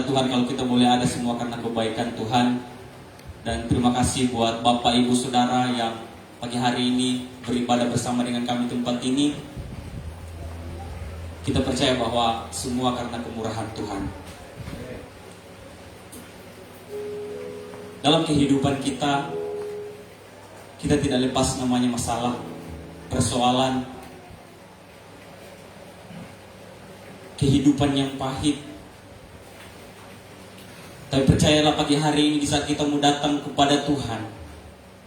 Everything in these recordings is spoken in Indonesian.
Tuhan, kalau kita boleh ada semua karena kebaikan Tuhan. Dan terima kasih buat Bapak, Ibu, Saudara yang pagi hari ini beribadah bersama dengan kami di tempat ini. Kita percaya bahwa semua karena kemurahan Tuhan. Dalam kehidupan kita tidak lepas namanya masalah, persoalan, kehidupan yang pahit. Tapi percayalah pagi hari ini di saat kita mau datang kepada Tuhan,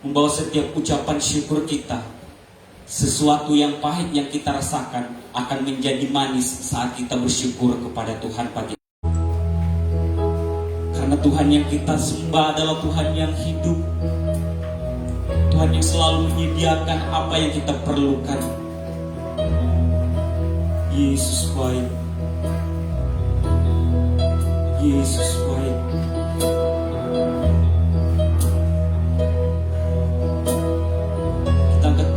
membawa setiap ucapan syukur kita, sesuatu yang pahit yang kita rasakan akan menjadi manis saat kita bersyukur kepada Tuhan pagi. Karena Tuhan yang kita sembah adalah Tuhan yang hidup, Tuhan yang selalu menyediakan apa yang kita perlukan. Yesus baik, Yesus baik. Kita angkat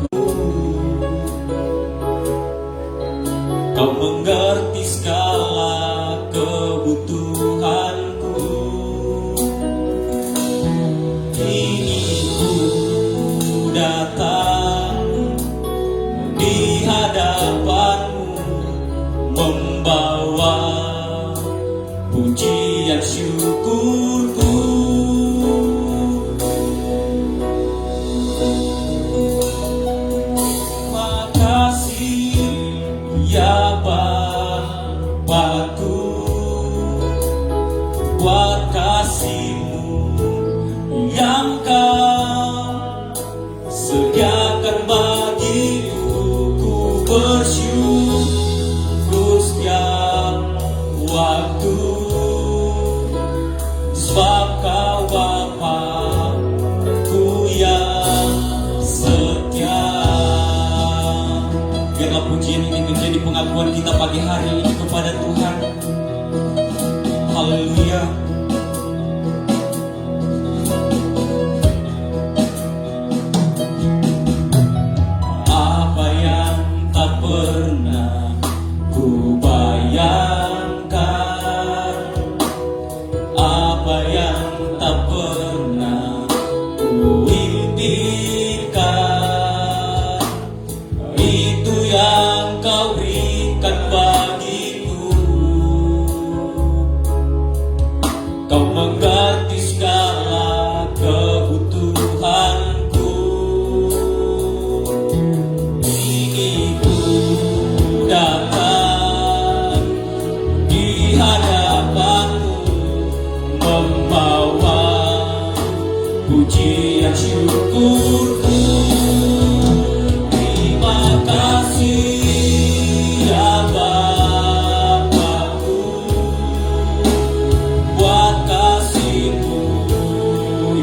Kau mengerti segala kebutuhanku. Kini ku datang di hadapanmu, membawa pujian syukurku. Makasih ya Bapakku, buat kasih-Mu yang Kau sediakan bagiku. Ku bersyukur setiap waktu, sebab Kau Bapakku yang setia. Biarlah pujian ini menjadi pengakuan kita pagi hari ini kepada Tuhan. Haleluya. Apa yang tak pernah ku bayangkan, apa yang tak pernah ku impikan, itu yang Kau berikan bagiku. Kau mengerti segala kebutuhanku. Kini ku datang di hadapanmu, membawa pujian syukurku. Terima kasih ya Bapakku, buat kasih-Mu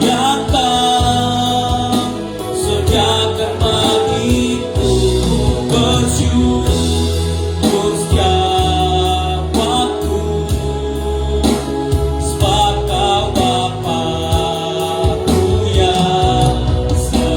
yang Kau sediakan bagiku. Bersyukur setiap waktu, sebab Kau Bapakku yang setia.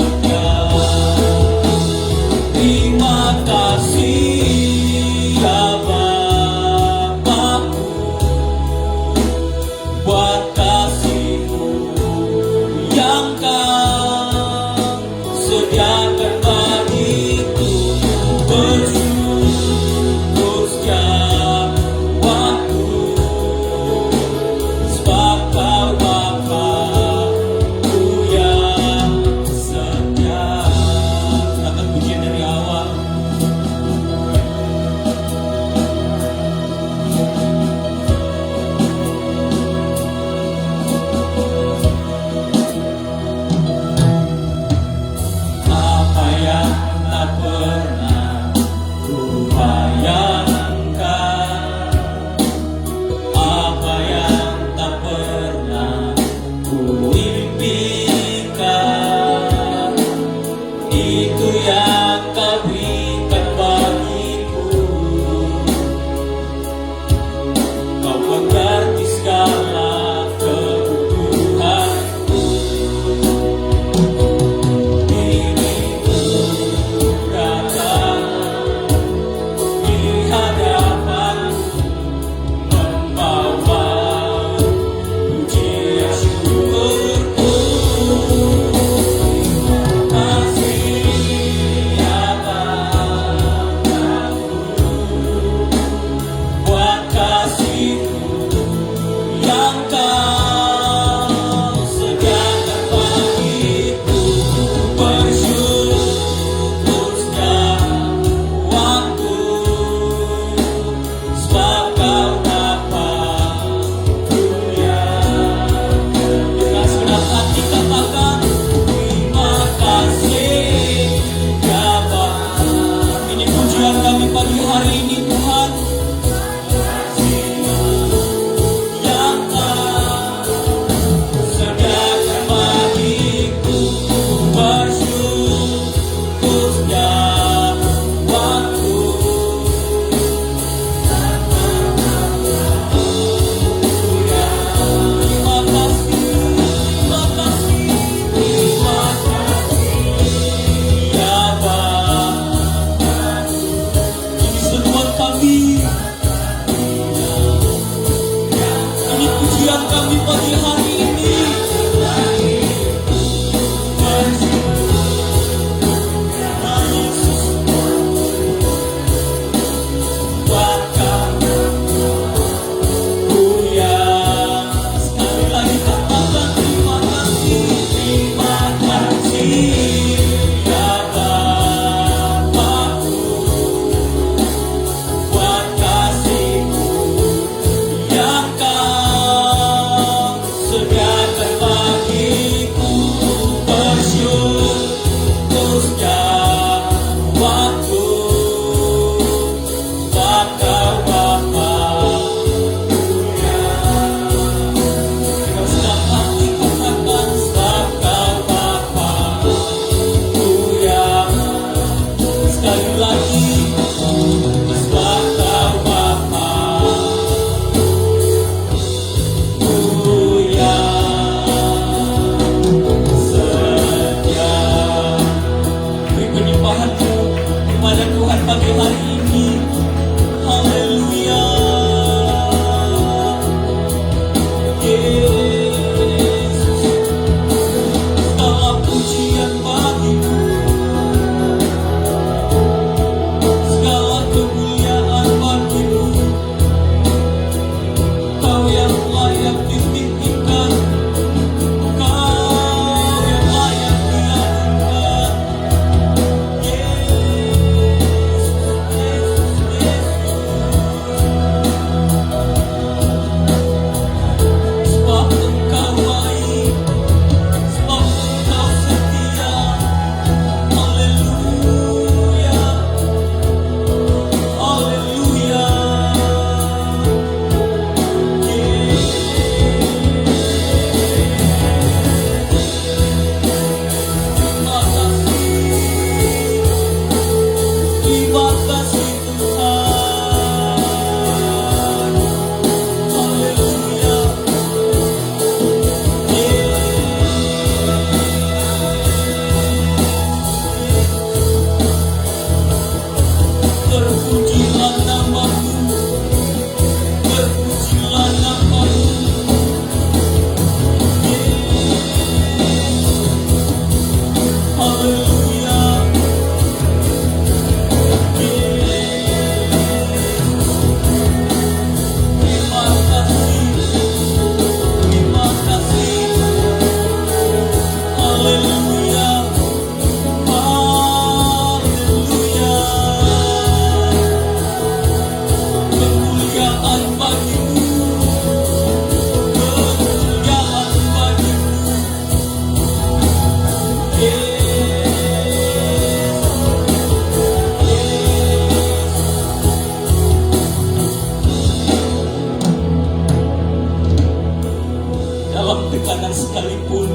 tekanan sekalipun,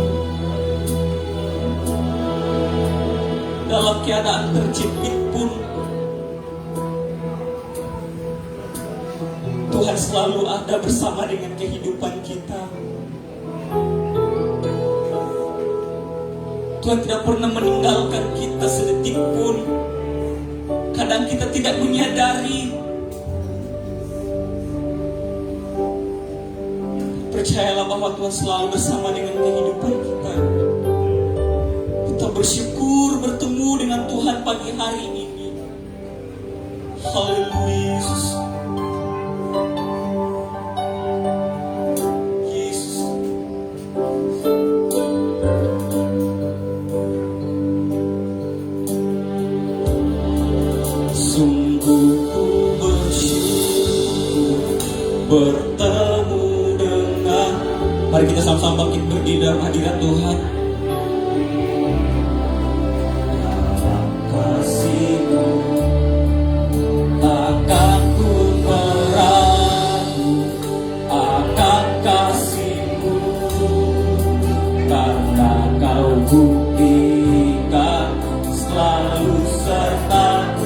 dalam keadaan terjepit pun, Tuhan selalu ada bersama dengan kehidupan kita. Tuhan tidak pernah meninggalkan kita sedetik pun. Kadang kita tidak menyadari. Percayalah bahwa Tuhan selalu bersama dengan kehidupan kita. Kita bersyukur bertemu dengan Tuhan pagi hari ini. Haleluya Yesus. Bertemu dengan, mari kita sama-sama bangkit berdiri dalam hadirat Tuhan. Kasih-Mu akan ku merayu, akan kasih-Mu, karena Kau buktikan selalu sertaku.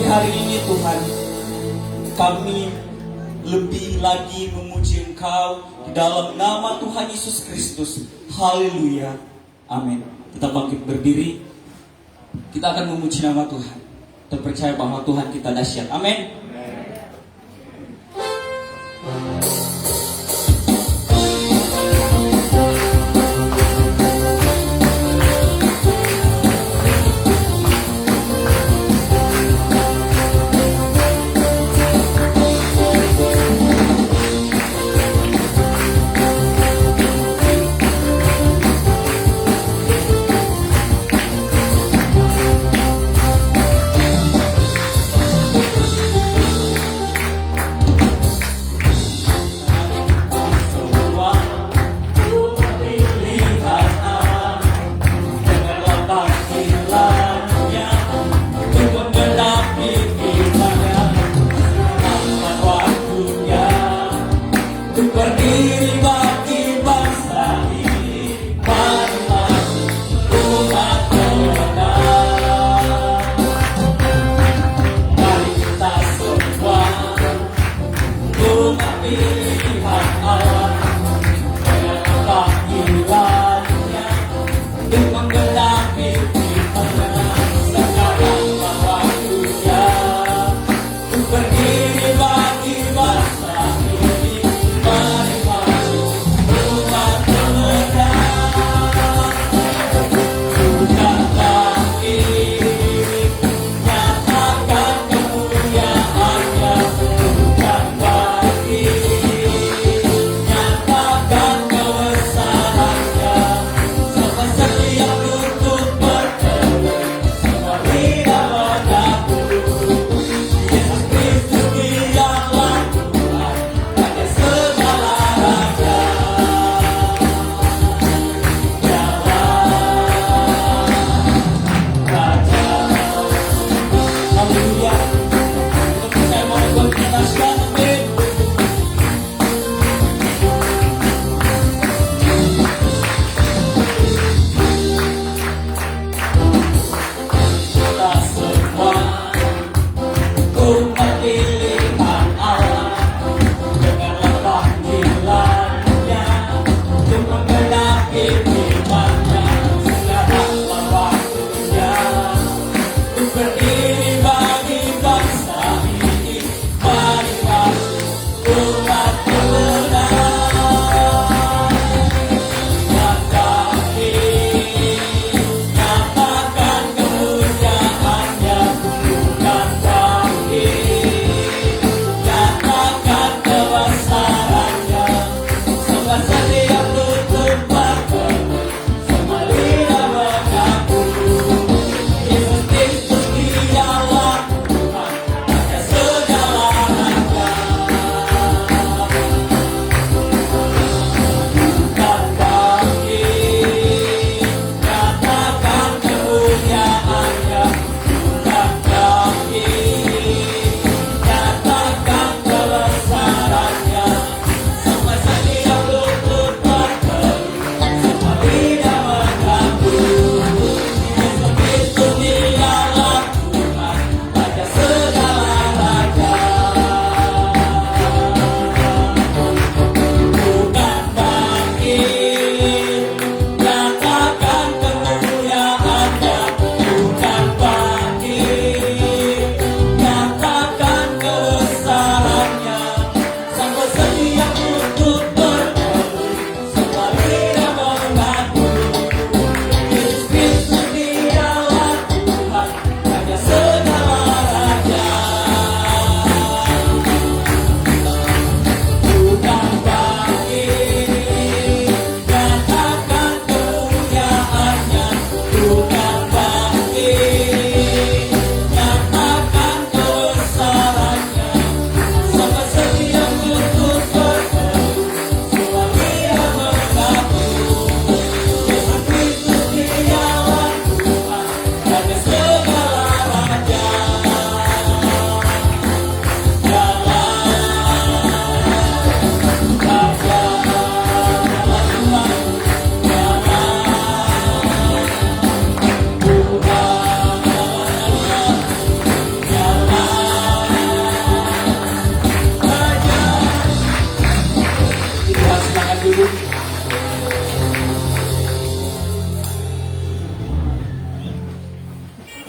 Hari ini Tuhan, kami lebih lagi memuji Engkau di dalam nama Tuhan Yesus Kristus. Haleluya. Amin. Kita bangkit berdiri. Kita akan memuji nama Tuhan. Kita percaya bahwa Tuhan kita dahsyat. Amin.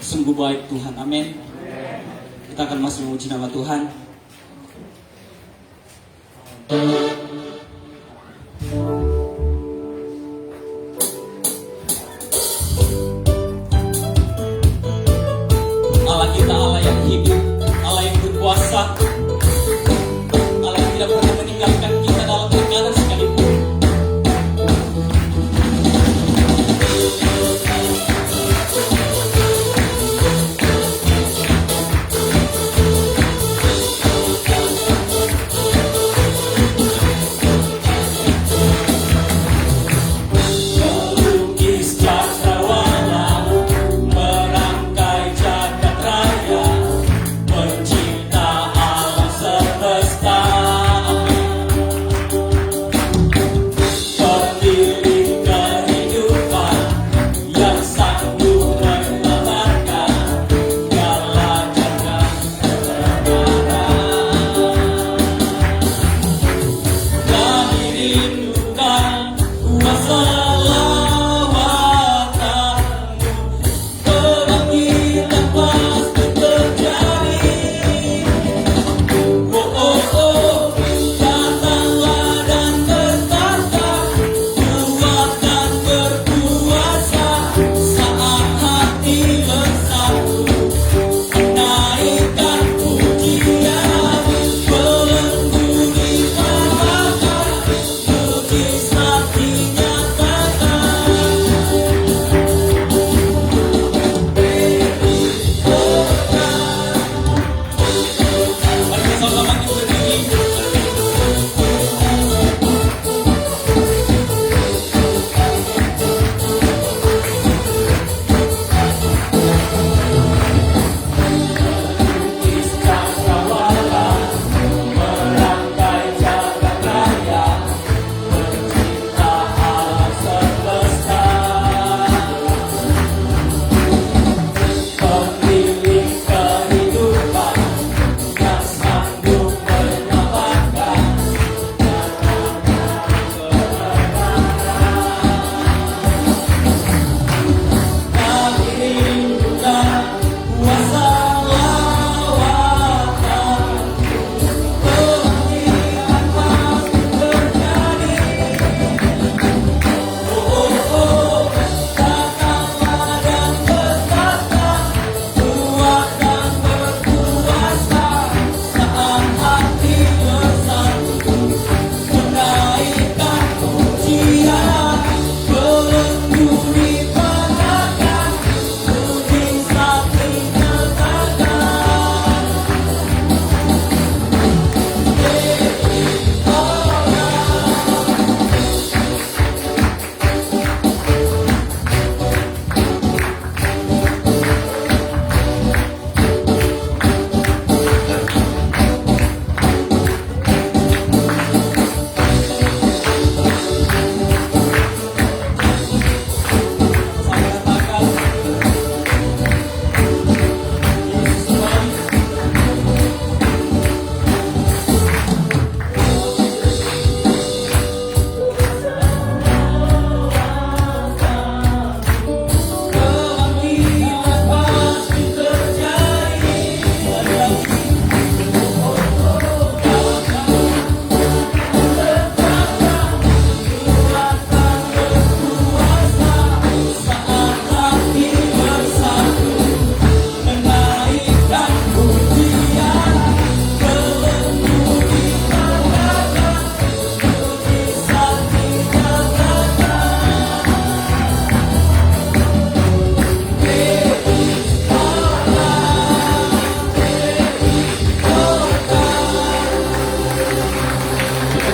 Sungguh baik Tuhan, amin. Kita akan masih memuji nama Tuhan. Allah kita Allah yang hidup, Allah yang berkuasa, Allah yang tidak pernah meninggalkan kita dalam keadaan sekalipun.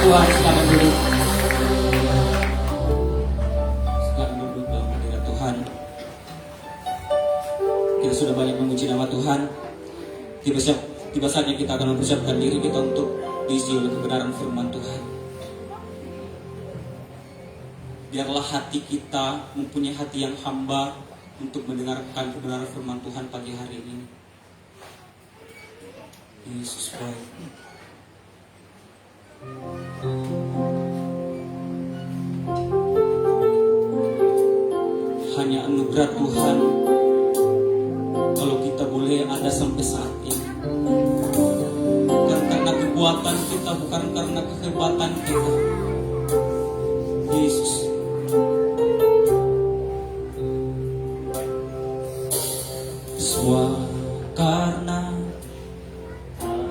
Tuhan, silakan duduk. Silakan duduk dalam hadirat Tuhan. Kita sudah banyak memuji nama Tuhan. Tiba saatnya kita akan mempersiapkan diri kita untuk diisi oleh kebenaran firman Tuhan. Biarlah hati kita mempunyai hati yang hamba untuk mendengarkan kebenaran firman Tuhan pagi hari ini. Yesus baik. Hanya anugerah Tuhan boleh ada sampai saat ini. Bukan karena kekuatan kita, bukan karena kehebatan kita, Yesus. Semua karena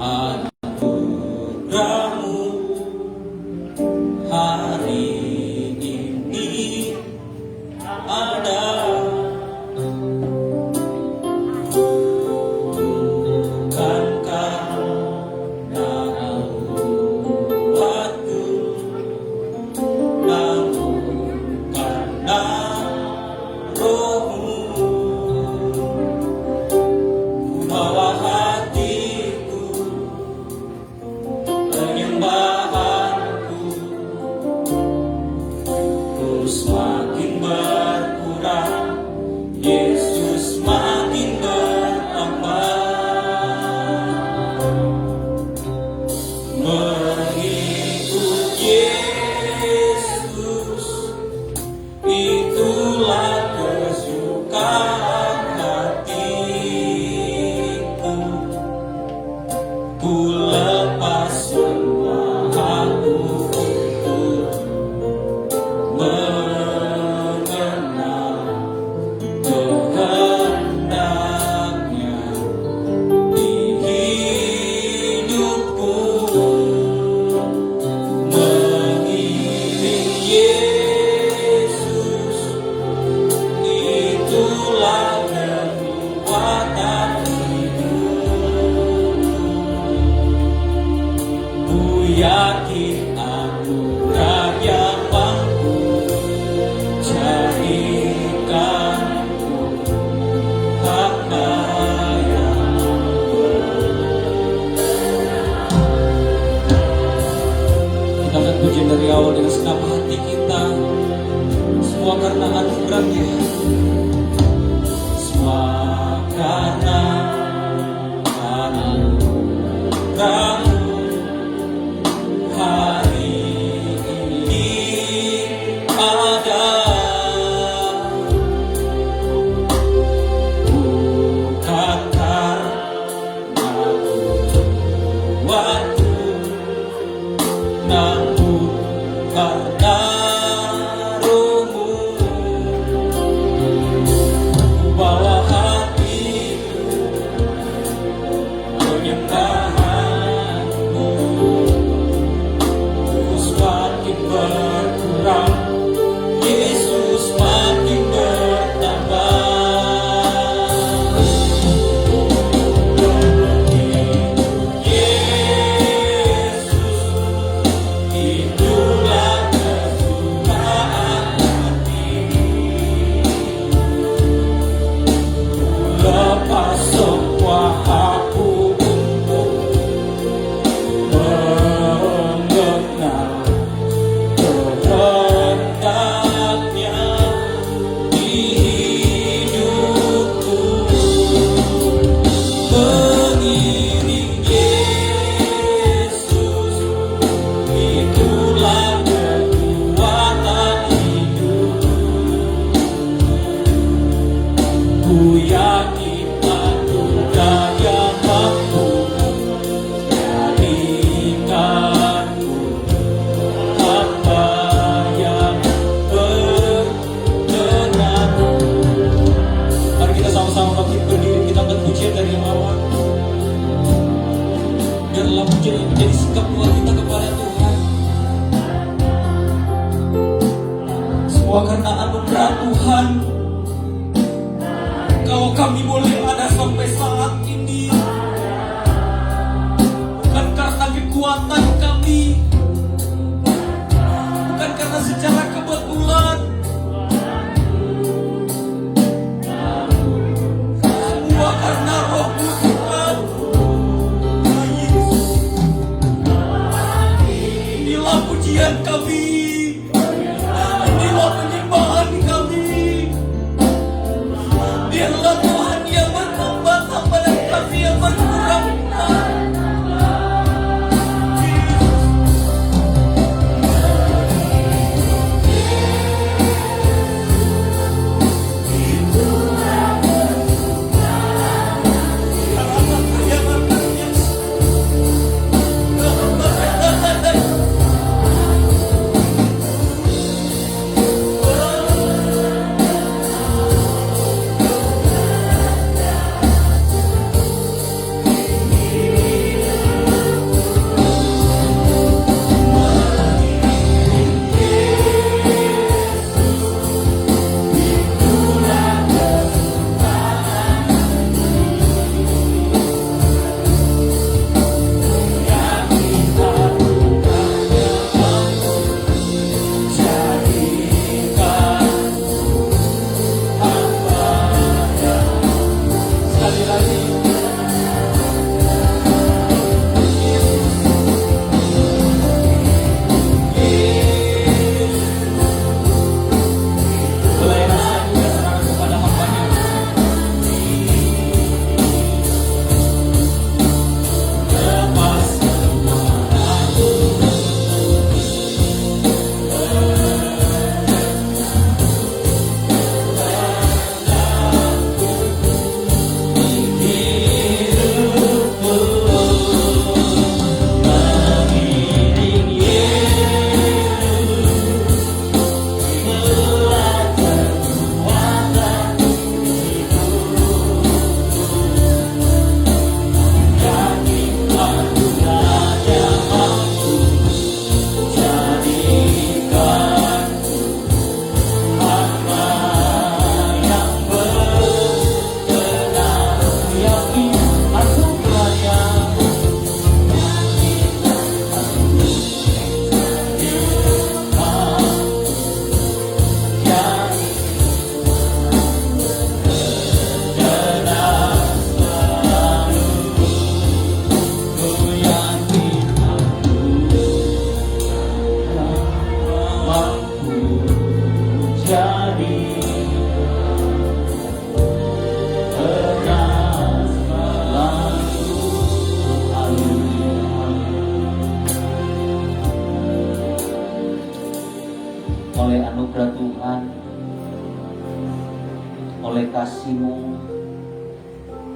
anugerah-Mu hari ini ada. Bukan karena aku, namun karena Roh-Mu. Bawa hatiku, penyembahanku terus makin berkurang, Yesus makin bertambah. Mengikut Yesus, itulah kesukaan hatiku. Ku lepas semua aku untuk mengenal kehendaknya di hidupku. Mengiring Yesus, itulah kekuatan hidupku. Ku yakin anugerah yang mampu jadikanku hamba yang kita akan pujian dari awal dengan segenap hati kita. Semua karena anugerah-Nya, semua karena anugerah-Mu hari ini ada. Bukan karena kuatku, namun karena Roh-Mu. Ku bawa hatiku, penyembahanku terus makin berkurang, Yesus makin bertambah. Yesus, itulah kesukaan hati. Lepas semua aku untuk mengenal kehendaknya di hidupku. Mengiring Yesus, itulah kekuatan hidupku. Ku yakin anugerah yang mampu jadikanku hamba yang berkenan. Mari kita sama-sama bangkit berdiri, kita akan pujian dari awal. Biarlah pujian ini menjadi sikap doa kita kepada Tuhan. Semua karena anugerah Tuhan, kalau kami boleh ada sampai saat ini, bukan karena kekuatan kami, bukan karena secara kebetulan, semua karena Roh-Mu Tuhan. Ya Yesus,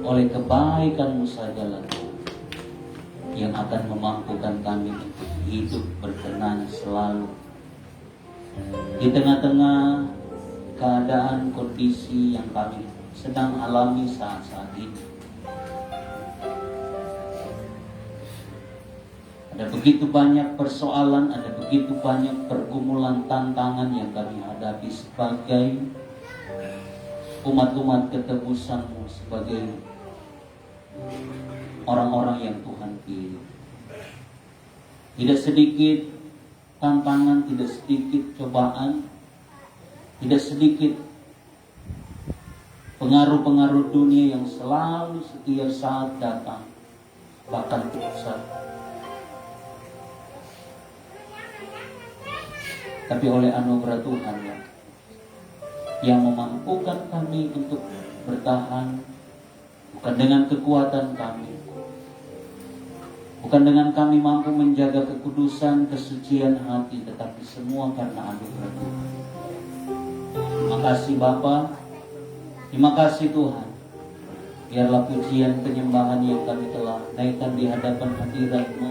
oleh kebaikan-Mu sajalah Tuhan, yang akan memampukan kami untuk hidup berkenan selalu di tengah-tengah keadaan kondisi yang kami sedang alami saat-saat ini. Ada begitu banyak persoalan, ada begitu banyak pergumulan tantangan yang kami hadapi sebagai umat-umat ketebusan-Mu, sebagai orang-orang yang Tuhan pilih. Tidak sedikit tantangan, tidak sedikit cobaan, tidak sedikit pengaruh-pengaruh dunia yang selalu setiap saat datang, bahkan pusat. Tapi oleh anugerah Tuhan yang memampukan kami untuk bertahan, bukan dengan kekuatan kami, bukan dengan kami mampu menjaga kekudusan, kesucian hati, tetapi semua karena anugerah Tuhan. Terima kasih Bapa, terima kasih Tuhan. Biarlah pujian penyembahan yang kami telah naikkan di hadapan hadirat-Mu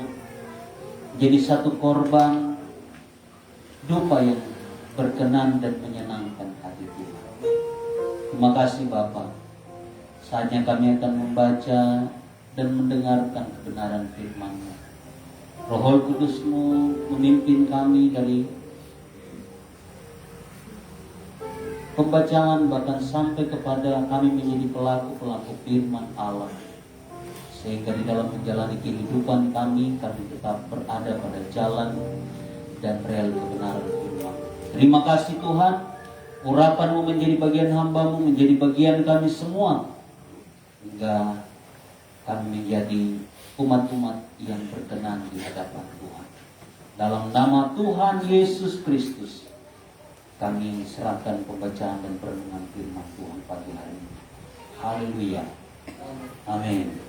jadi satu korban dupa yang berkenan dan menyenangkan hati Tuhan. Terima kasih Bapa. Saatnya kami akan membaca dan mendengarkan kebenaran firman-Mu. Roh Kudus-Mu memimpin kami dari pembacaan bahkan sampai kepada kami menjadi pelaku-pelaku firman Allah, sehingga di dalam menjalani kehidupan kami tetap berada pada jalan dan rel kebenaran firman. Terima kasih Tuhan, urapan-Mu menjadi bagian hamba-Mu, menjadi bagian kami semua, hingga kami menjadi umat-umat yang berkenan di hadapan Tuhan. Dalam nama Tuhan Yesus Kristus, kami serahkan pembacaan dan perenungan firman Tuhan pagi hari ini. Haleluya. Amin.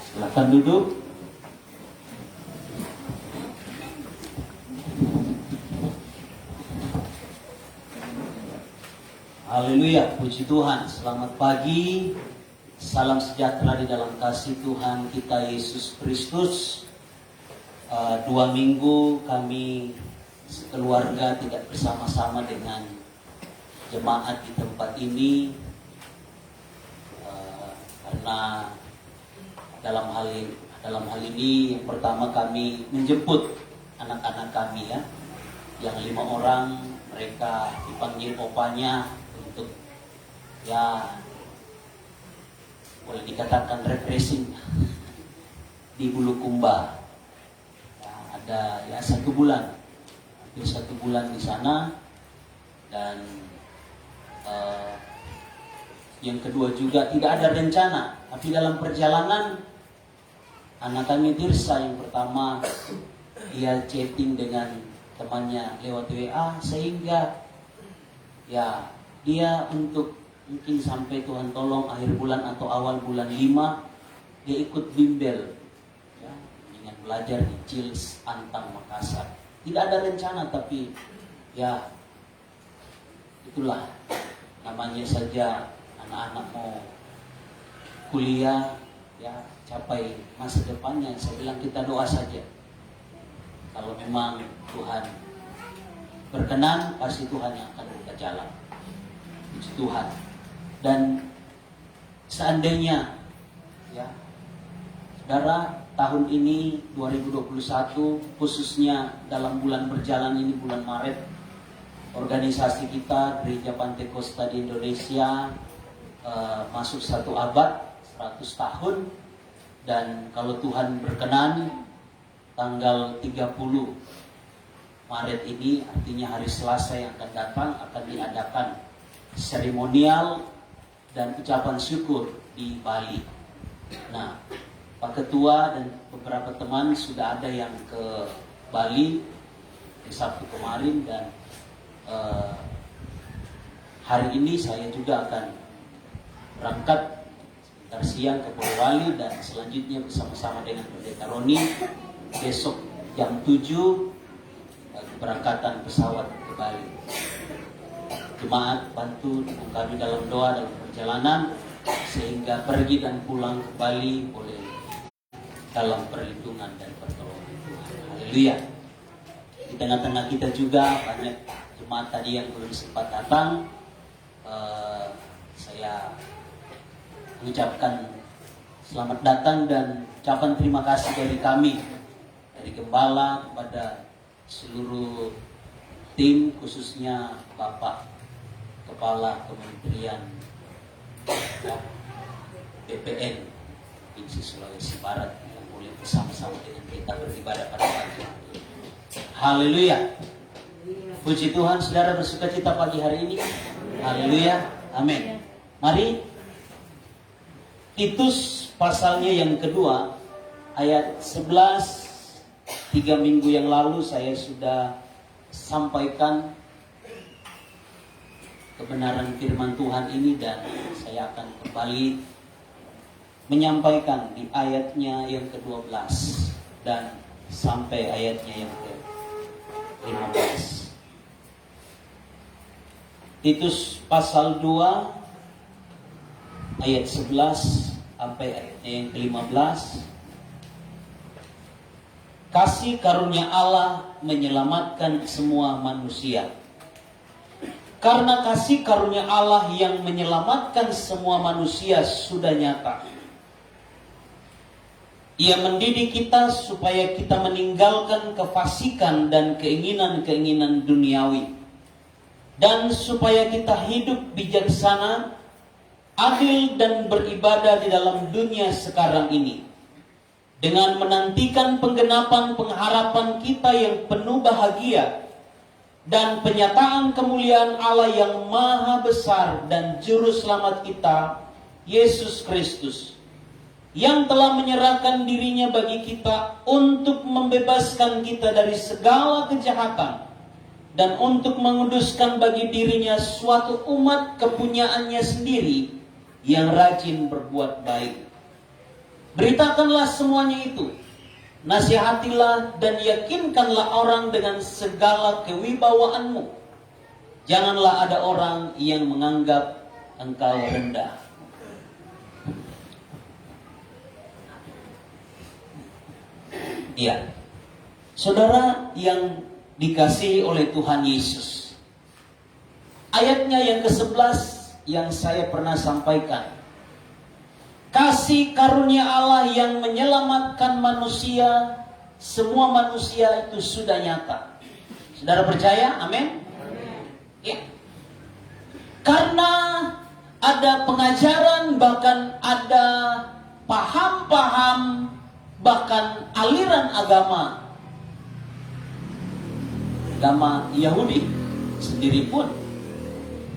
Silakan duduk. Haleluya, puji Tuhan. Selamat pagi. Salam sejahtera di dalam kasih Tuhan kita Yesus Kristus. 2 minggu kami sekeluarga tidak bersama-sama dengan jemaat di tempat ini, karena dalam hal ini yang pertama kami menjemput anak-anak kami yang 5 orang. Mereka dipanggil opanya untuk boleh dikatakan refreshing di Bulukumba. Ada 1 bulan, hampir 1 bulan di sana. Dan yang kedua juga tidak ada rencana, tapi dalam perjalanan anak kami Tirsa yang pertama, dia chatting dengan temannya lewat WA, sehingga dia untuk mungkin sampai Tuhan tolong akhir bulan atau awal bulan 5 dia ikut bimbel dengan belajar di Cils Antang Makassar. Tidak ada rencana, tapi itulah namanya saja anak-anak mau kuliah, capai masa depannya. Saya bilang kita doa saja. Kalau memang Tuhan berkenan, pasti Tuhan yang akan buka jalan. Puji Tuhan. Dan seandainya saudara, tahun ini 2021, khususnya dalam bulan berjalan ini, bulan Maret, organisasi kita Gereja Pantekosta di Indonesia masuk 1 abad, 100 tahun. Dan kalau Tuhan berkenan, tanggal 30 Maret ini, artinya hari Selasa yang akan datang, akan diadakan seremonial dan ucapan syukur di Bali. Nah, Pak Ketua dan beberapa teman sudah ada yang ke Bali di Sabtu kemarin, dan hari ini saya juga akan berangkat sebentar siang ke Polewali, dan selanjutnya bersama-sama dengan Pendeta Roni besok jam 7 keberangkatan pesawat ke Bali. Jemaat bantu dukung kami dalam doa dalam perjalanan, sehingga pergi dan pulang kembali boleh dalam perlindungan dan pertolongan Tuhan. Haleluya. Di tengah-tengah kita juga banyak jemaat tadi yang belum sempat datang. Saya mengucapkan selamat datang dan ucapan terima kasih dari kami, dari Gembala kepada seluruh tim, khususnya Bapak Kepala Kementerian BPN Provinsi Sulawesi Barat yang boleh bersama-sama dengan kita beribadah pada pagi hari. Haleluya. Puji Tuhan, saudara bersuka cita pagi hari ini. Haleluya. Amin. Mari Titus pasalnya yang kedua ayat 11. 3 minggu yang lalu saya sudah sampaikan kebenaran firman Tuhan ini dan saya akan kembali menyampaikan di ayatnya yang ke-12 dan sampai ayatnya yang ke-15. Titus pasal 2 ayat 11 sampai ayatnya yang ke-15. Kasih karunia Allah menyelamatkan semua manusia. Karena kasih karunia Allah yang menyelamatkan semua manusia sudah nyata. Ia mendidik kita supaya kita meninggalkan kefasikan dan keinginan-keinginan duniawi. Dan supaya kita hidup bijaksana, adil dan beribadah di dalam dunia sekarang ini. Dengan menantikan penggenapan pengharapan kita yang penuh bahagia dan penyataan kemuliaan Allah yang maha besar dan juru selamat kita, Yesus Kristus, yang telah menyerahkan dirinya bagi kita untuk membebaskan kita dari segala kejahatan dan untuk menguduskan bagi dirinya suatu umat kepunyaannya sendiri yang rajin berbuat baik. Beritakanlah semuanya itu, nasihatilah dan yakinkanlah orang dengan segala kewibawaanmu. Janganlah ada orang yang menganggap engkau rendah. Ya, saudara yang dikasihi oleh Tuhan Yesus, ayatnya yang ke-11 yang saya pernah sampaikan. Kasih karunia Allah yang menyelamatkan manusia, semua manusia itu sudah nyata. Saudara percaya? Amin? Ya. Karena ada pengajaran, bahkan ada paham-paham, bahkan aliran agama Yahudi sendiri pun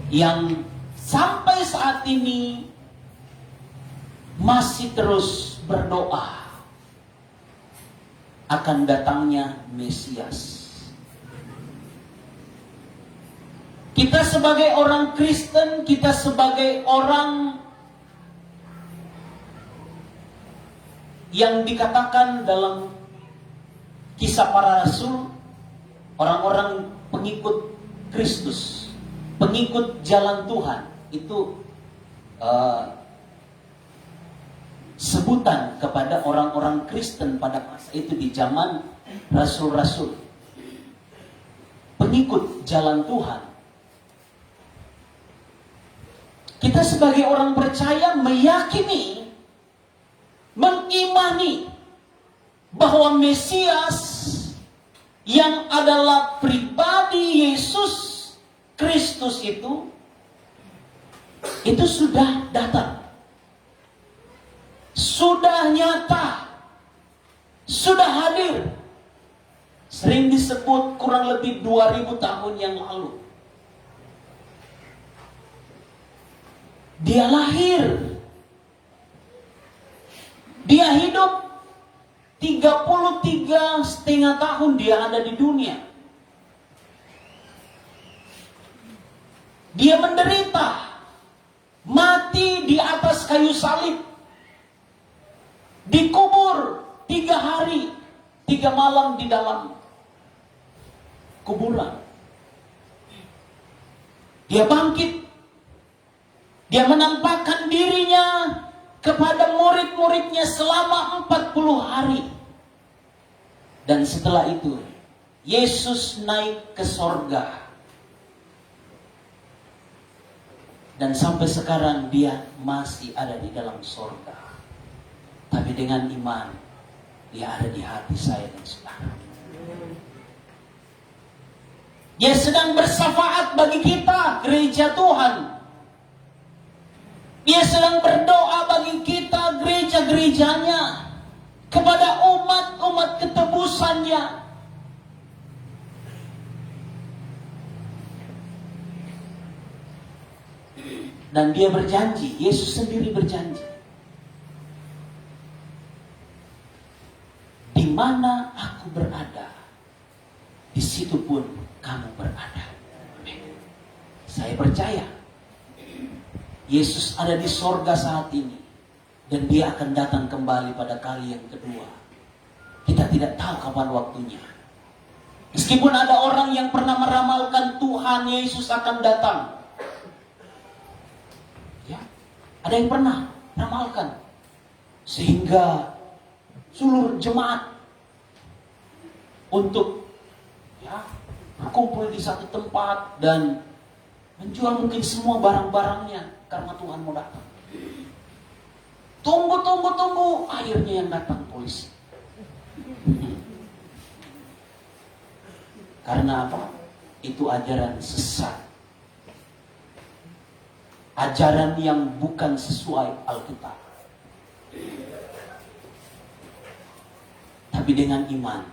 yang sampai saat ini masih terus berdoa akan datangnya Mesias. Kita sebagai orang Kristen, kita sebagai orang yang dikatakan dalam Kisah Para Rasul, orang-orang pengikut Kristus, pengikut jalan Tuhan, itu sebutan kepada orang-orang Kristen pada masa itu di zaman rasul-rasul, pengikut jalan Tuhan. Kita sebagai orang percaya meyakini, mengimani bahwa Mesias yang adalah pribadi Yesus Kristus itu sudah datang. Sudah nyata, sudah hadir. Sering disebut kurang lebih 2000 tahun yang lalu. Dia lahir. Dia hidup 33,5 tahun dia ada di dunia. Dia menderita, mati di atas kayu salib, dikubur 3 hari 3 malam di dalam kuburan. Dia bangkit Dia menampakkan dirinya kepada murid-muridnya selama 40 hari. Dan setelah itu, Yesus naik ke sorga. Dan sampai sekarang dia masih ada di dalam sorga. Tapi dengan iman, dia ada di hati saya dan saudara. Dia sedang bersafaat bagi kita, gereja Tuhan. Dia sedang berdoa bagi kita, gereja-gerejanya, kepada umat-umat ketebusannya. Dan dia berjanji, Yesus sendiri berjanji, di mana aku berada, di situ pun kamu berada. Saya percaya Yesus ada di sorga saat ini, dan dia akan datang kembali pada kali yang kedua. Kita tidak tahu kapan waktunya. Meskipun ada orang yang pernah meramalkan Tuhan Yesus akan datang, ya, ada yang pernah ramalkan, sehingga seluruh jemaat untuk berkumpul di satu tempat dan menjual mungkin semua barang-barangnya karena Tuhan mau datang. Tunggu, akhirnya yang datang polisi. Karena apa? Itu ajaran sesat. Ajaran yang bukan sesuai Alkitab. Tapi dengan iman,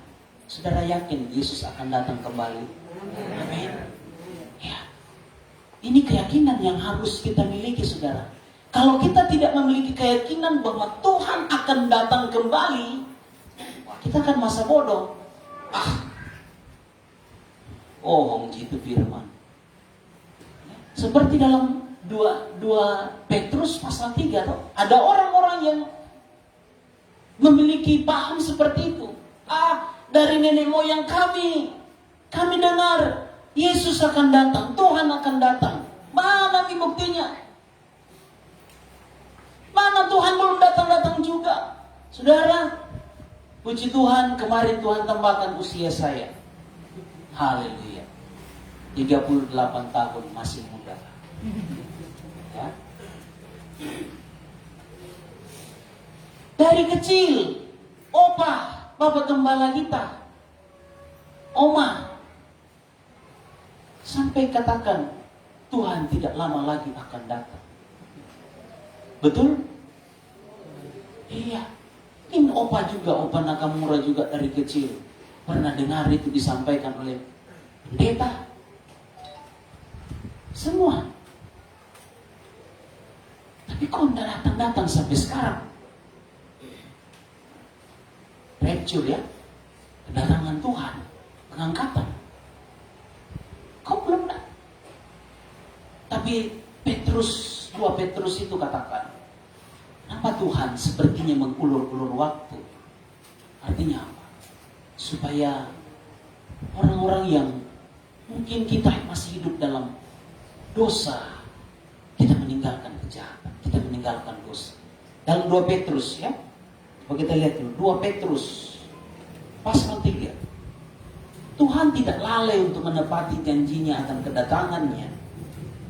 saudara yakin Yesus akan datang kembali? Amin. Ya. Ini keyakinan yang harus kita miliki, saudara. Kalau kita tidak memiliki keyakinan bahwa Tuhan akan datang kembali, kita akan masa bodoh. Gitu firman. Seperti dalam 2 Petrus pasal 3, ada orang-orang yang memiliki paham seperti itu. Dari nenek moyang kami dengar Yesus akan datang, Tuhan akan datang. Mana nih buktinya? Mana Tuhan belum datang-datang juga? Saudara, puji Tuhan, kemarin Tuhan tambahkan usia saya. Haleluya. 38 tahun, masih muda. Ya. Dari kecil, Bapak Gembala kita, Oma, sampai katakan Tuhan tidak lama lagi akan datang. Betul? Iya. Ini Opa Nakamura juga dari kecil pernah dengar itu disampaikan oleh pendeta. Semua. Tapi kok tidak datang-datang sampai sekarang? Rapture ya, kedatangan Tuhan, pengangkatan. Kok belum datang? Tapi 2 Petrus itu katakan, kenapa Tuhan sepertinya mengulur-ulur waktu? Artinya apa? Supaya orang-orang yang mungkin kita masih hidup dalam dosa, kita meninggalkan kejahatan, kita meninggalkan dosa. Dalam 2 Petrus ya, coba kita lihat dulu 2 Petrus pasal 3. Tuhan tidak lalai untuk menepati janjinya akan kedatangannya,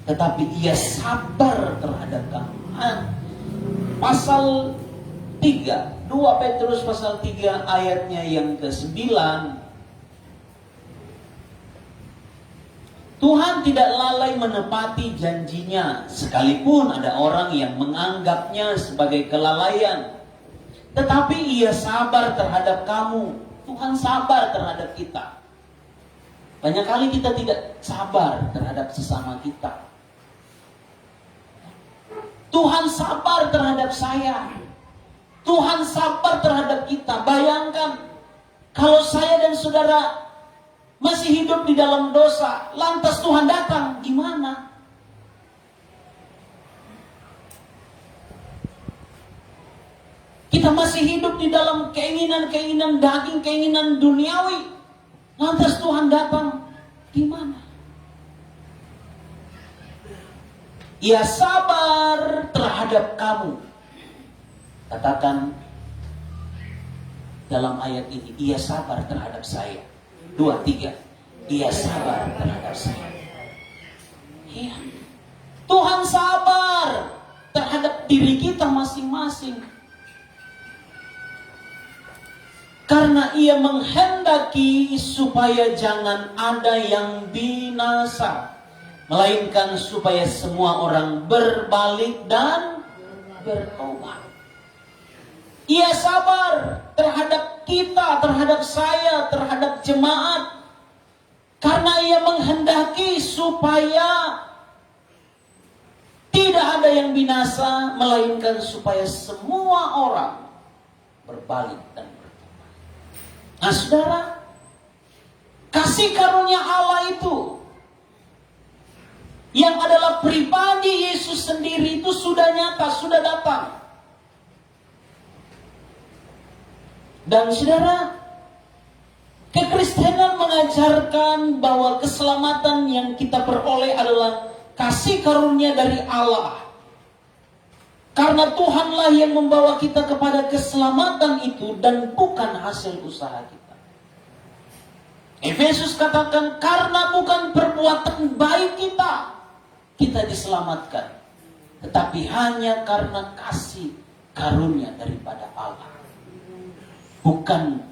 tetapi ia sabar terhadap kamu. Pasal 3, 2 Petrus pasal 3 ayatnya yang ke-9. Tuhan tidak lalai menepati janjinya, sekalipun ada orang yang menganggapnya sebagai kelalaian. Tetapi ia sabar terhadap kamu. Tuhan sabar terhadap kita. Banyak kali kita tidak sabar terhadap sesama kita. Tuhan sabar terhadap saya. Tuhan sabar terhadap kita. Bayangkan, kalau saya dan saudara masih hidup di dalam dosa, lantas Tuhan datang, gimana? Kita masih hidup di dalam keinginan-keinginan daging, keinginan duniawi, lantas Tuhan datang, gimana? Ia sabar terhadap kamu. Katakan dalam ayat ini, ia sabar terhadap saya. 2, 3. Ia sabar terhadap saya. Iya. Tuhan sabar terhadap diri kita masing-masing. Karena ia menghendaki supaya jangan ada yang binasa, melainkan supaya semua orang berbalik dan bertobat. Ia sabar terhadap kita, terhadap saya, terhadap jemaat. Karena ia menghendaki supaya tidak ada yang binasa, melainkan supaya semua orang berbalik dan bertobat. Nah saudara, kasih karunia Allah itu, yang adalah pribadi Yesus sendiri, itu sudah nyata, sudah datang. Dan saudara, kekristenan mengajarkan bahwa keselamatan yang kita peroleh adalah kasih karunia dari Allah. Karena Tuhanlah yang membawa kita kepada keselamatan itu dan bukan hasil usaha kita. Efesus katakan, karena bukan perbuatan baik kita diselamatkan, tetapi hanya karena kasih karunia daripada Allah, bukan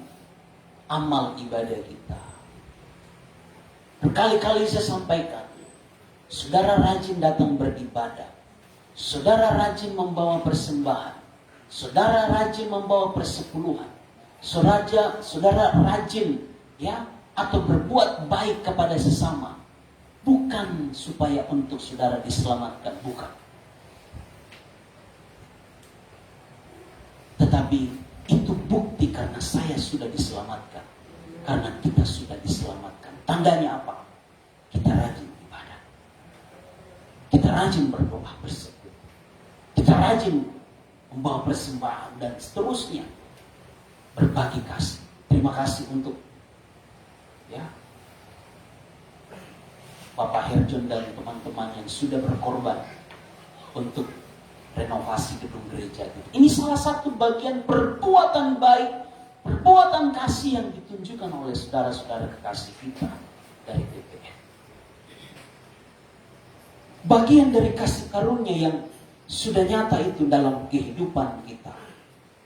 amal ibadah kita. Berkali-kali saya sampaikan, saudara rajin datang beribadah, saudara rajin membawa persembahan, saudara rajin membawa persepuluhan, saudara rajin atau berbuat baik kepada sesama, bukan supaya untuk saudara diselamatkan, bukan. Tetapi itu bukti karena saya sudah diselamatkan, karena kita sudah diselamatkan. Tandanya apa? Kita rajin ibadah, kita rajin berdoa bersekutu, kita rajin membawa persembahan dan seterusnya, berbagi kasih. Terima kasih untuk Bapak Herjon dan teman-teman yang sudah berkorban untuk renovasi gedung gereja. Ini salah satu bagian perbuatan baik, perbuatan kasih yang ditunjukkan oleh saudara-saudara kekasih kita dari PPN. Bagian dari kasih karunia yang sudah nyata itu dalam kehidupan kita.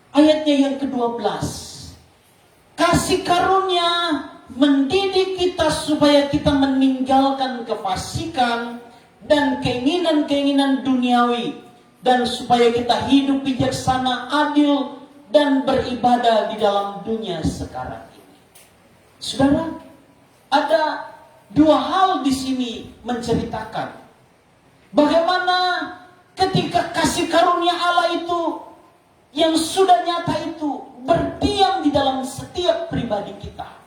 Ayatnya yang ke-12. Kasih karunia mendidik kita supaya kita meninggalkan kefasikan dan keinginan-keinginan duniawi, dan supaya kita hidup bijaksana, adil, dan beribadah di dalam dunia sekarang ini. Saudara, ada dua hal di sini menceritakan bagaimana ketika kasih karunia Allah itu yang sudah nyata itu berdiam di dalam setiap pribadi kita.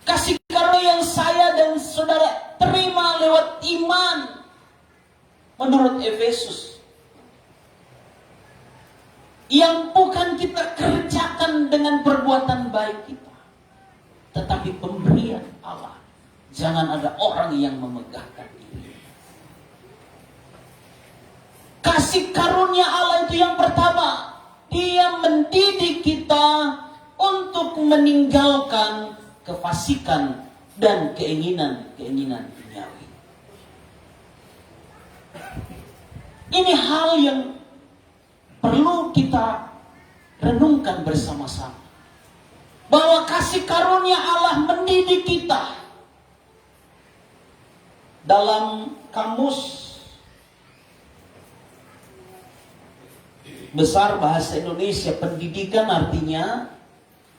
Kasih karunia yang saya dan saudara terima lewat iman menurut Efesus, yang bukan kita kerjakan dengan perbuatan baik kita, tetapi pemberian Allah. Jangan ada orang yang memegahkan diri. Kasih karunia Allah itu yang pertama, Dia mendidik kita untuk meninggalkan kefasikan dan keinginan-keinginan duniawi. Ini hal yang perlu kita renungkan bersama-sama, bahwa kasih karunia Allah mendidik kita. Dalam kamus besar bahasa Indonesia, pendidikan artinya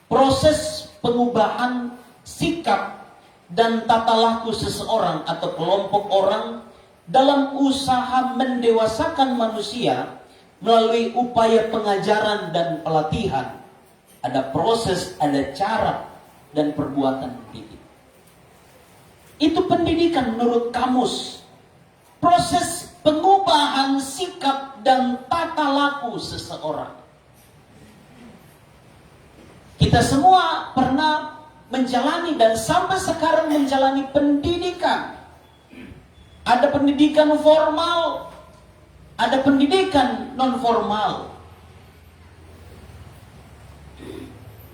proses pengubahan sikap dan tata laku seseorang atau kelompok orang dalam usaha mendewasakan manusia melalui upaya pengajaran dan pelatihan. Ada proses, ada cara dan perbuatan didik. Itu pendidikan menurut kamus. Proses pengubahan sikap dan tata laku seseorang. Kita semua pernah menjalani dan sampai sekarang menjalani pendidikan. Ada pendidikan formal, ada pendidikan non formal.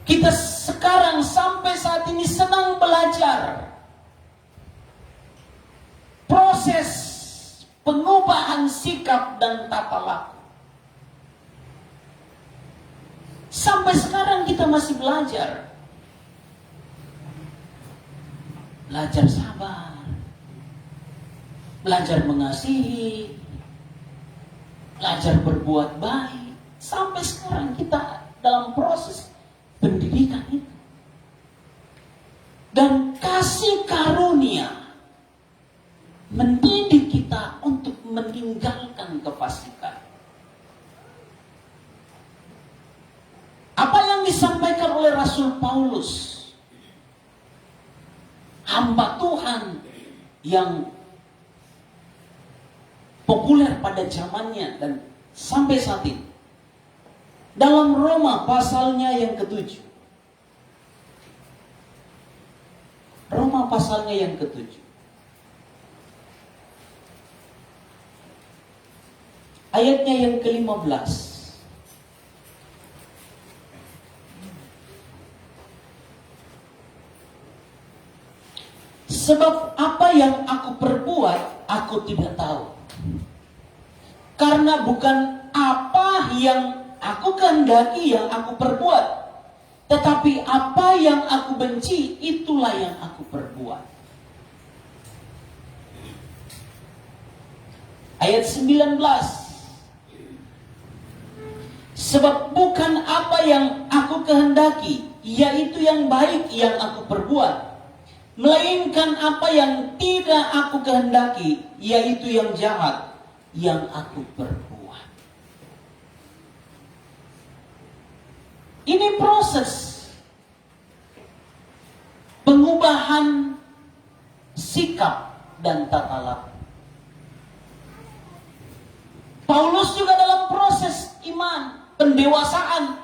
Kita sekarang sampai saat ini senang belajar proses pengubahan sikap dan tata laku. Sampai sekarang kita masih belajar. Belajar sabar, belajar mengasihi, belajar berbuat baik. Sampai sekarang kita dalam proses pendidikan itu. Dan kasih karunia mendidik kita untuk meninggalkan kefasikan. Apa yang disampaikan oleh Rasul Paulus, hamba Tuhan yang populer pada zamannya dan sampai saat ini, dalam Roma pasalnya yang ke-7. Roma pasalnya yang ke-7. Ayatnya yang ke-15. Sebab apa yang aku perbuat, aku tidak tahu. Karena bukan apa yang aku kehendaki yang aku perbuat, tetapi apa yang aku benci, itulah yang aku perbuat. Ayat 19. Sebab bukan apa yang aku kehendaki, yaitu yang baik yang aku perbuat, melainkan apa yang tidak aku kehendaki, yaitu yang jahat yang aku perbuat. Ini proses pengubahan sikap dan tata laku. Paulus juga dalam proses iman, pendewasaan,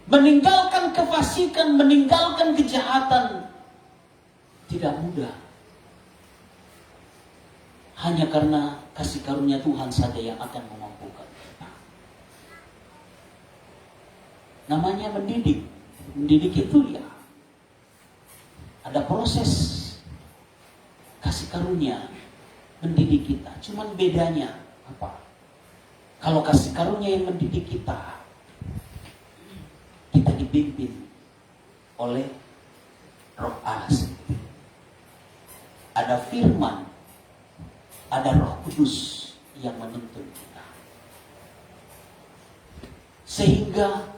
meninggalkan kefasikan, meninggalkan kejahatan tidak mudah. Hanya karena kasih karunia Tuhan saja yang akan memampukan kita. Namanya mendidik. Mendidik itu ya ada proses kasih karunia mendidik kita. Cuman bedanya apa? Kalau kasih karunia yang mendidik kita, kita dipimpin oleh Roh Allah sendiri. Ada firman, ada Roh Kudus yang menuntun kita. Sehingga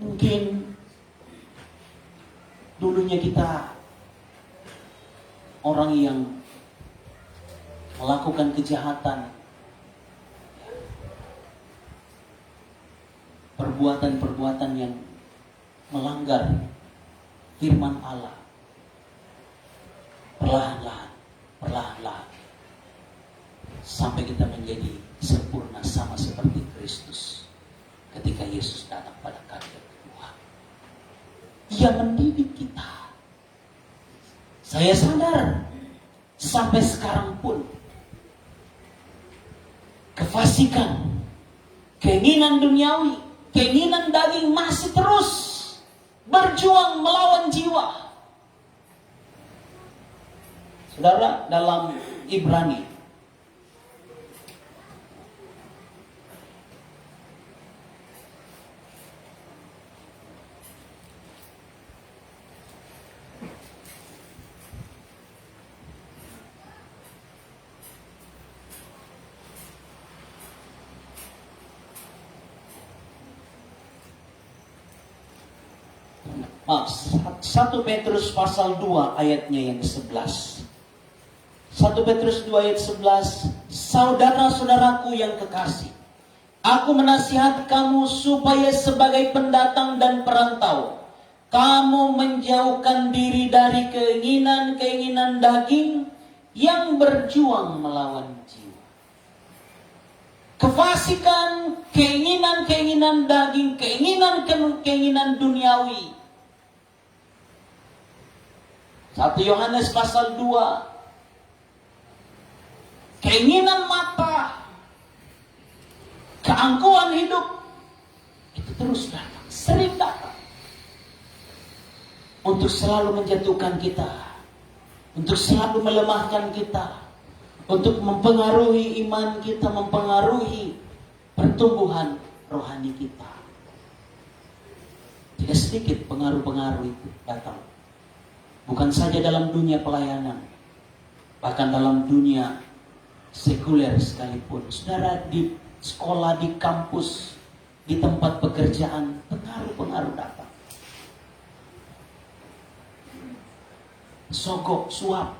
mungkin dulunya kita orang yang melakukan kejahatan, perbuatan-perbuatan yang melanggar firman Allah, perlahan-lahan sampai kita menjadi sempurna sama seperti Kristus ketika Yesus datang pada kali kedua. Ia mendidik kita. Saya sadar sampai sekarang pun kefasikan, keinginan duniawi, keinginan daging masih terus berjuang melawan jiwa. Saudara, dalam Ibrani Satu Petrus pasal 2 ayatnya yang ke-11. 1 Petrus 2 ayat 11. Saudara-saudaraku yang kekasih, aku menasihati kamu supaya sebagai pendatang dan perantau, kamu menjauhkan diri dari keinginan-keinginan daging yang berjuang melawan jiwa. Kefasikan, keinginan-keinginan daging, keinginan duniawi 1 Yohanes pasal 2. Keinginan mata, keangkuhan hidup, itu terus datang, sering datang. Untuk selalu menjatuhkan kita, untuk selalu melemahkan kita, untuk mempengaruhi iman kita, mempengaruhi pertumbuhan rohani kita. Tidak sedikit pengaruh-pengaruh itu datang. Bukan saja dalam dunia pelayanan, bahkan dalam dunia sekuler sekalipun. Saudara, di sekolah, di kampus, di tempat pekerjaan, pengaruh-pengaruh datang. Sogok, suap,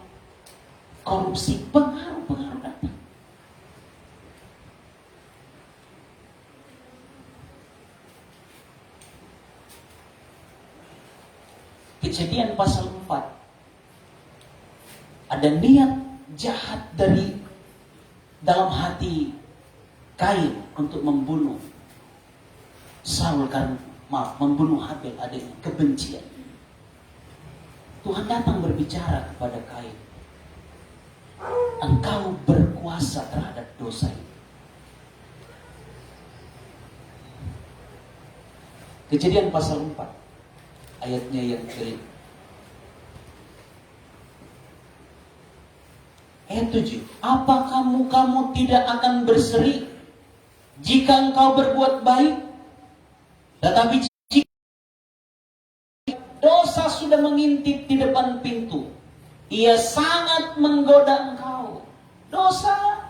korupsi, pengaruh-pengaruh datang. Kejadian pasal 4. Ada niat jahat dari dalam hati Kain untuk membunuh Saul karena membunuh Habel, adanya kebencian. Tuhan datang berbicara kepada Kain. Engkau berkuasa terhadap dosa ini. Kejadian pasal 4 ayatnya yang kelima. Ayat 7. Apa kamu tidak akan berseri jika engkau berbuat baik? Tetapi jika dosa sudah mengintip di depan pintu, ia sangat menggoda engkau. Dosa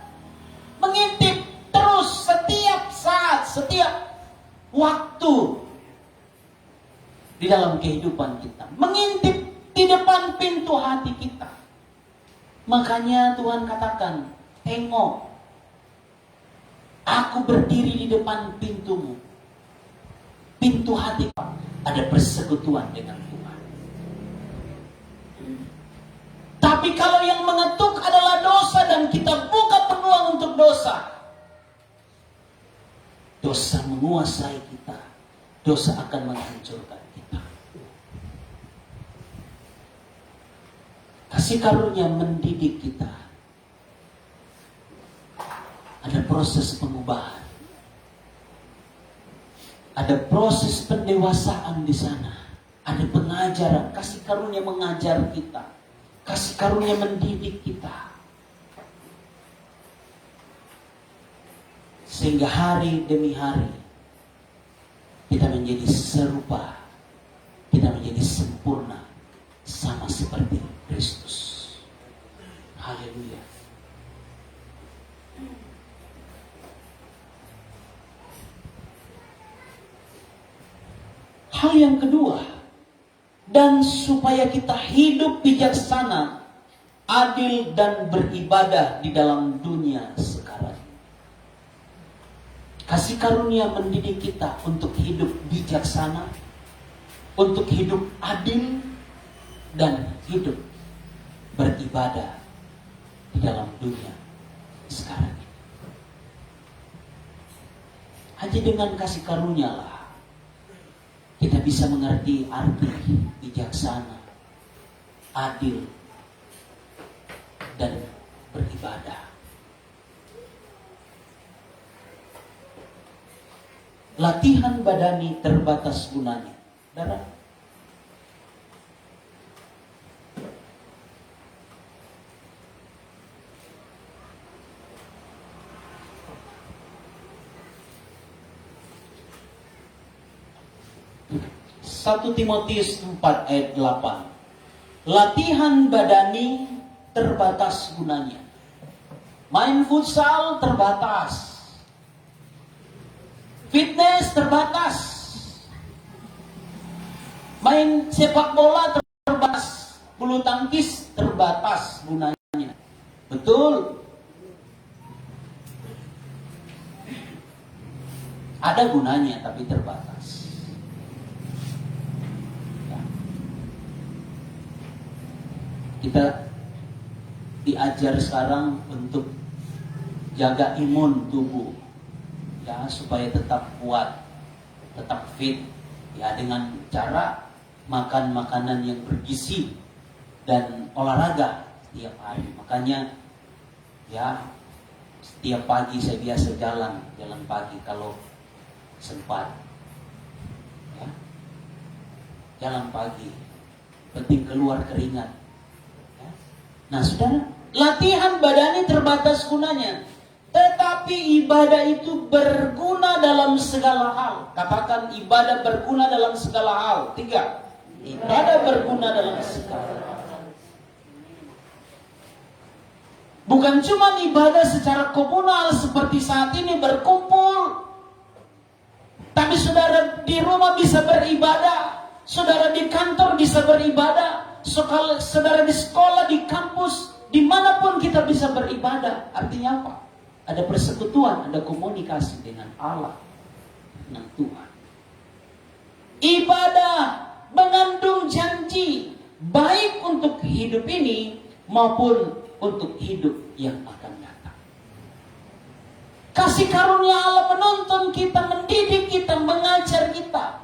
mengintip terus setiap saat, setiap waktu di dalam kehidupan kita. Mengintip di depan pintu hati kita. Makanya Tuhan katakan, tengok, aku berdiri di depan pintumu. Pintu hati ada persekutuan dengan Tuhan. Tapi kalau yang mengetuk adalah dosa dan kita buka peluang untuk dosa, dosa menguasai kita. Dosa akan menghancurkan kita. Kasih karunia mendidik kita. Ada proses pengubahan. Ada proses pendewasaan di sana. Ada pengajaran. Kasih karunia mengajar kita. Kasih karunia mendidik kita. Sehingga hari demi hari kita menjadi serupa. Kita menjadi sempurna. Sama seperti Kristus. Haleluya. Hal yang kedua, dan supaya kita hidup bijaksana, adil dan beribadah di dalam dunia sekarang. Kasih karunia mendidik kita untuk hidup bijaksana, untuk hidup adil, dan hidup beribadah di dalam dunia sekarang ini. Hanya dengan kasih karunia lah kita bisa mengerti arti bijaksana, adil, dan beribadah. Latihan badani terbatas gunanya. Saudara, Satu Timotius 4 ayat 8. Latihan badani terbatas gunanya. Main futsal terbatas. Fitness terbatas. Main sepak bola terbatas. Bulu tangkis terbatas gunanya. Betul. Ada gunanya tapi terbatas. Kita diajar sekarang untuk jaga imun tubuh, ya, supaya tetap kuat, tetap fit, ya, dengan cara makan makanan yang bergizi, dan olahraga setiap hari. Makanya ya setiap pagi saya biasa jalan pagi kalau sempat. Ya. Jalan pagi, penting keluar keringat. Ya. Nah, saudara, latihan badannya terbatas gunanya, tetapi ibadah itu berguna dalam segala hal. Katakan ibadah berguna dalam segala hal. 3. Ibadah berguna dalam segala hal. Bukan cuma ibadah secara komunal seperti saat ini berkumpul, tapi saudara di rumah bisa beribadah, saudara di kantor bisa beribadah, saudara di sekolah, di kampus, dimanapun kita bisa beribadah. Artinya apa? Ada persekutuan, ada komunikasi dengan Allah, dengan Tuhan. Ibadah mengandung janji, baik untuk hidup ini maupun untuk hidup yang akan datang. Kasih karunia Allah menuntun kita, mendidik kita, mengajar kita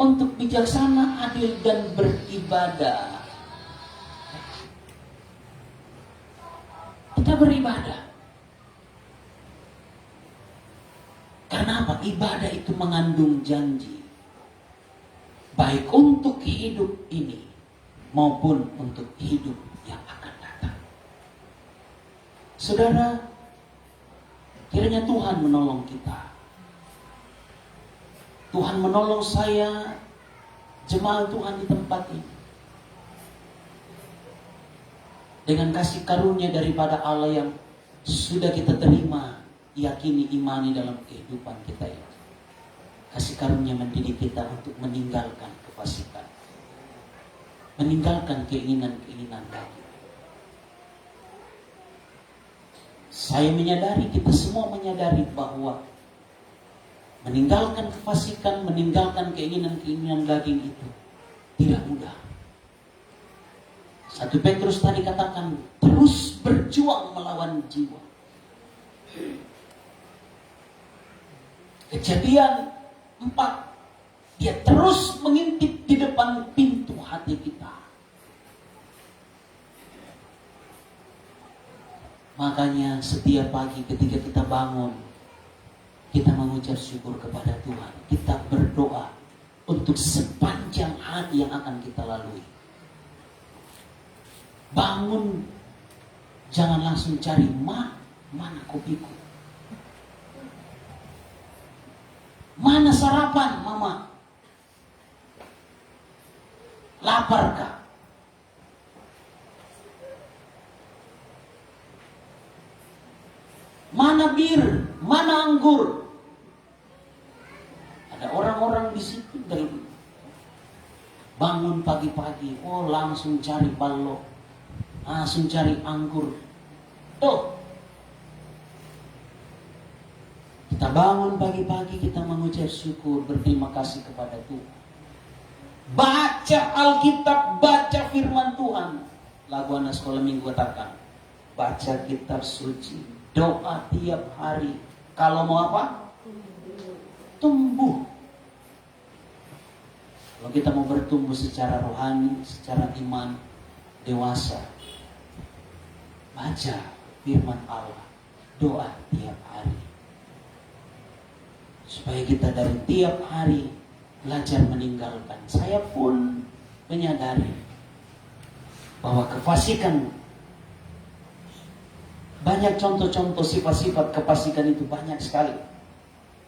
untuk bijaksana, adil, dan beribadah. Kita beribadah. Karena apa? Ibadah itu mengandung janji, baik untuk hidup ini maupun untuk hidup yang akan datang. Saudara, kiranya Tuhan menolong kita. Tuhan menolong saya, jemaat Tuhan di tempat ini, dengan kasih karunia daripada Allah yang sudah kita terima, yakini, imani dalam kehidupan kita ini. Kasih karunia mendidik kita untuk meninggalkan kefasikan, meninggalkan keinginan-keinginan lagi. Saya menyadari, kita semua menyadari bahwa meninggalkan kefasikan, meninggalkan keinginan-keinginan daging itu tidak mudah. 1 Petrus tadi katakan, terus berjuang melawan jiwa. Kejadian 4, dia terus mengintip di depan pintu hati kita. Makanya setiap pagi ketika kita bangun, kita mengucap syukur kepada Tuhan. Kita berdoa untuk sepanjang hari yang akan kita lalui. Bangun, jangan langsung cari mana kopiku, mana sarapan mama, lapar kah? Mana bir, mana anggur? Ada orang-orang di situ dari bangun pagi-pagi, oh langsung cari balok, langsung cari anggur. Tuh, kita bangun pagi-pagi, kita mengucap syukur, berterima kasih kepada Tuhan. Baca Alkitab, baca firman Tuhan. Lagu anak sekolah minggu katakan, baca kitab suci, doa tiap hari. Kalau mau apa? Tumbuh. Kalau kita mau bertumbuh secara rohani, secara iman, dewasa, baca firman Allah, doa tiap hari. Supaya kita dari tiap hari belajar meninggalkan. Saya pun menyadari bahwa kefasikan, banyak contoh-contoh sifat-sifat kefasikan itu banyak sekali.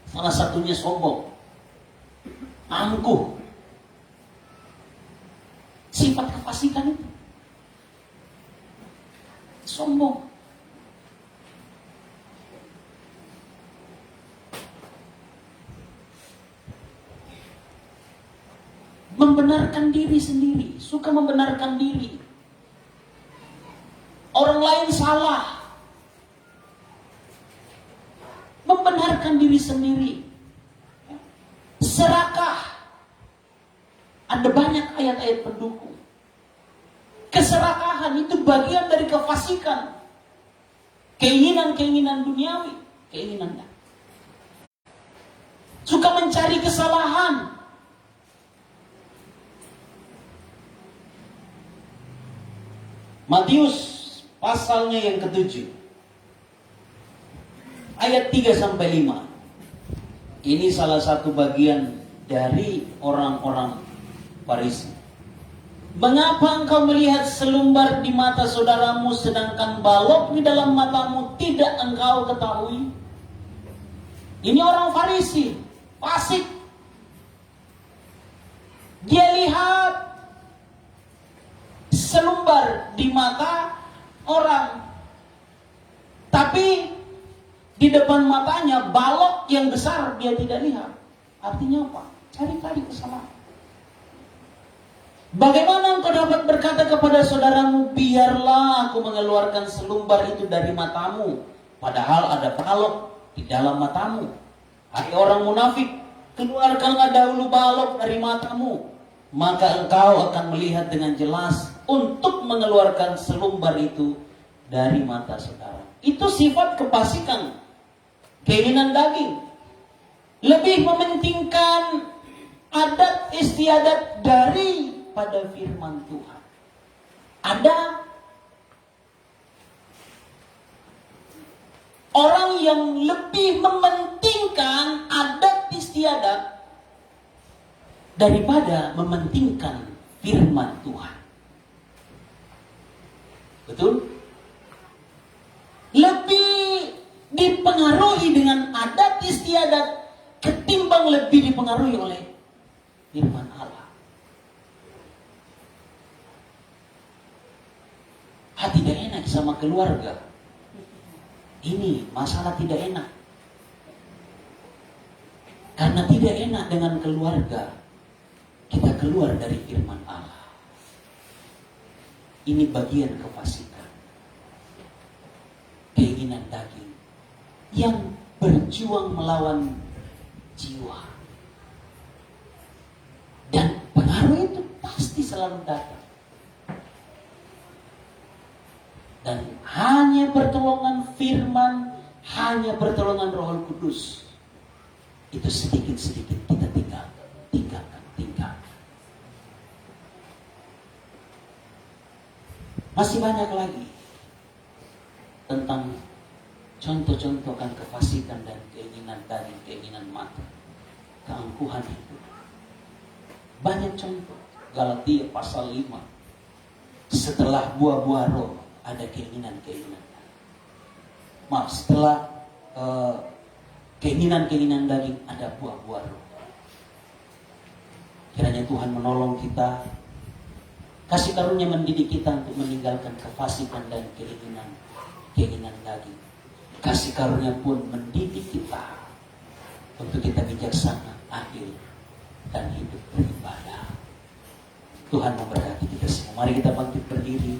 Salah satunya sombong, angkuh. Sifat kefasikan itu sombong. Membenarkan diri sendiri, suka membenarkan diri. Orang lain salah, membenarkan diri sendiri. Serakah. Ada banyak ayat-ayat pendukung. Keserakahan itu bagian dari kefasikan. Keinginan-keinginan duniawi, keinginannya. Suka mencari kesalahan. Matius pasalnya yang ke-7 ayat 3-5. Ini salah satu bagian dari orang-orang Farisi. Mengapa engkau melihat selumbar di mata saudaramu sedangkan balok di dalam matamu tidak engkau ketahui? Ini orang Farisi, fasik. Dia lihat selumbar di mata orang, tapi di depan matanya balok yang besar dia tidak lihat. Artinya apa? Cari-cari kesalahan. Bagaimana engkau dapat berkata kepada saudaramu, biarlah aku mengeluarkan selumbar itu dari matamu, padahal ada balok di dalam matamu? Hai orang munafik, keluarkanlah dahulu balok dari matamu, maka engkau akan melihat dengan jelas untuk mengeluarkan selumbar itu dari mata saudara. Itu sifat kefasikan, keinginan daging. Lebih mementingkan adat istiadat daripada firman Tuhan. Ada orang yang lebih mementingkan adat istiadat daripada mementingkan firman Tuhan. Betul? Lebih dipengaruhi dengan adat istiadat ketimbang lebih dipengaruhi oleh firman Allah. Tidak enak sama keluarga. Ini masalah tidak enak. Karena tidak enak dengan keluarga, kita keluar dari firman Allah. Ini bagian kefasikan, keinginan daging yang berjuang melawan jiwa. Dan pengaruh itu pasti selalu datang. Dan hanya pertolongan firman, hanya pertolongan Roh Kudus, itu sedikit-sedikit kita tinggalkan. Masih banyak lagi tentang contoh-contoh kan kefasikan dan keinginan daging, keinginan mata, keangkuhan itu. Banyak contoh. Galatia pasal 5. Setelah buah-buah roh ada keinginan-keinginan. Setelah keinginan-keinginan daging ada buah-buah roh. Kiranya Tuhan menolong kita, kasih karunia mendidik kita untuk meninggalkan kefasikan dan keinginan daging. Kasih karunia pun mendidik kita untuk kita bijaksana, adil, dan hidup beribadah. Tuhan memberkati kita semua. Mari kita bangkit berdiri.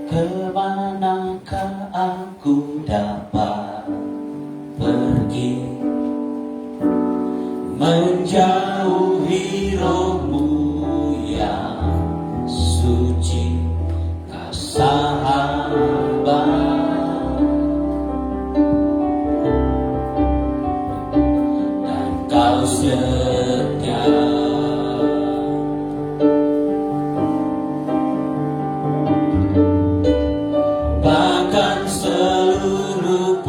Kemanakah aku dapat pergi menjauhi roh-Mu yang suci, kasih hamba dan Kau setia. Seluruh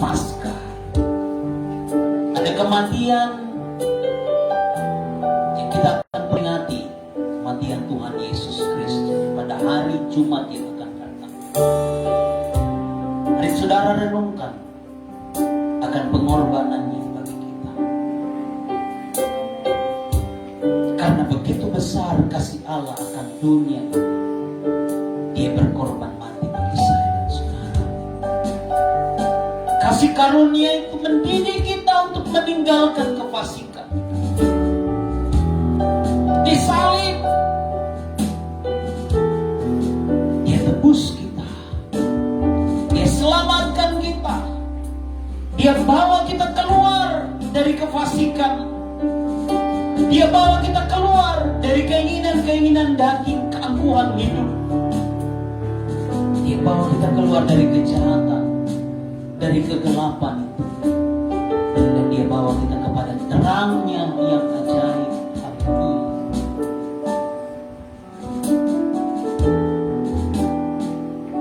Paskah. Ada kematian yang kita akan peringati, kematian Tuhan Yesus Kristus pada hari Jumat yang akan datang. Mari saudara renungkan akan pengorbanannya bagi kita. Karena begitu besar kasih Allah akan dunia ini, Dia berkorban mati bagi saya dan saudara. Kasih karunia itu mendidik kita untuk meninggalkan kefasikan. Disalib, Dia tebus kita, Dia selamatkan kita, Dia bawa kita keluar dari kefasikan, Dia bawa kita keluar dari keinginan-keinginan daging, keangkuhan hidup. Dia bawa kita keluar dari kejahatan, dari kegelapan itu, dan Dia bawa kita kepada terangnya yang ajaib. Haleluya.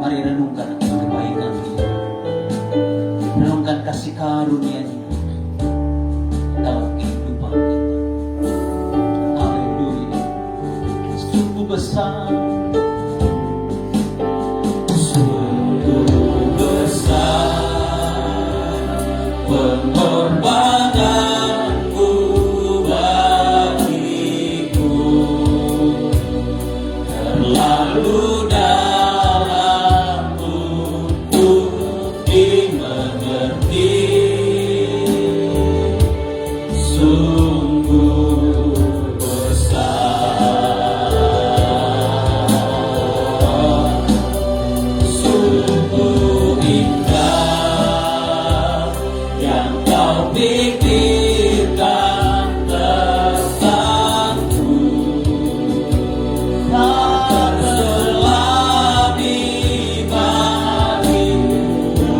Mari renungkan akan kebaikan Dia, renungkan kasih karunia-Nya dalam kehidupan kita. Haleluya. Sungguh besar, pengorbananmu bagiku, terlalu dalam untuk dimengerti. Sungguh besar, sungguh indah yang Kau pikirkan tentangku. Terselami bagiku,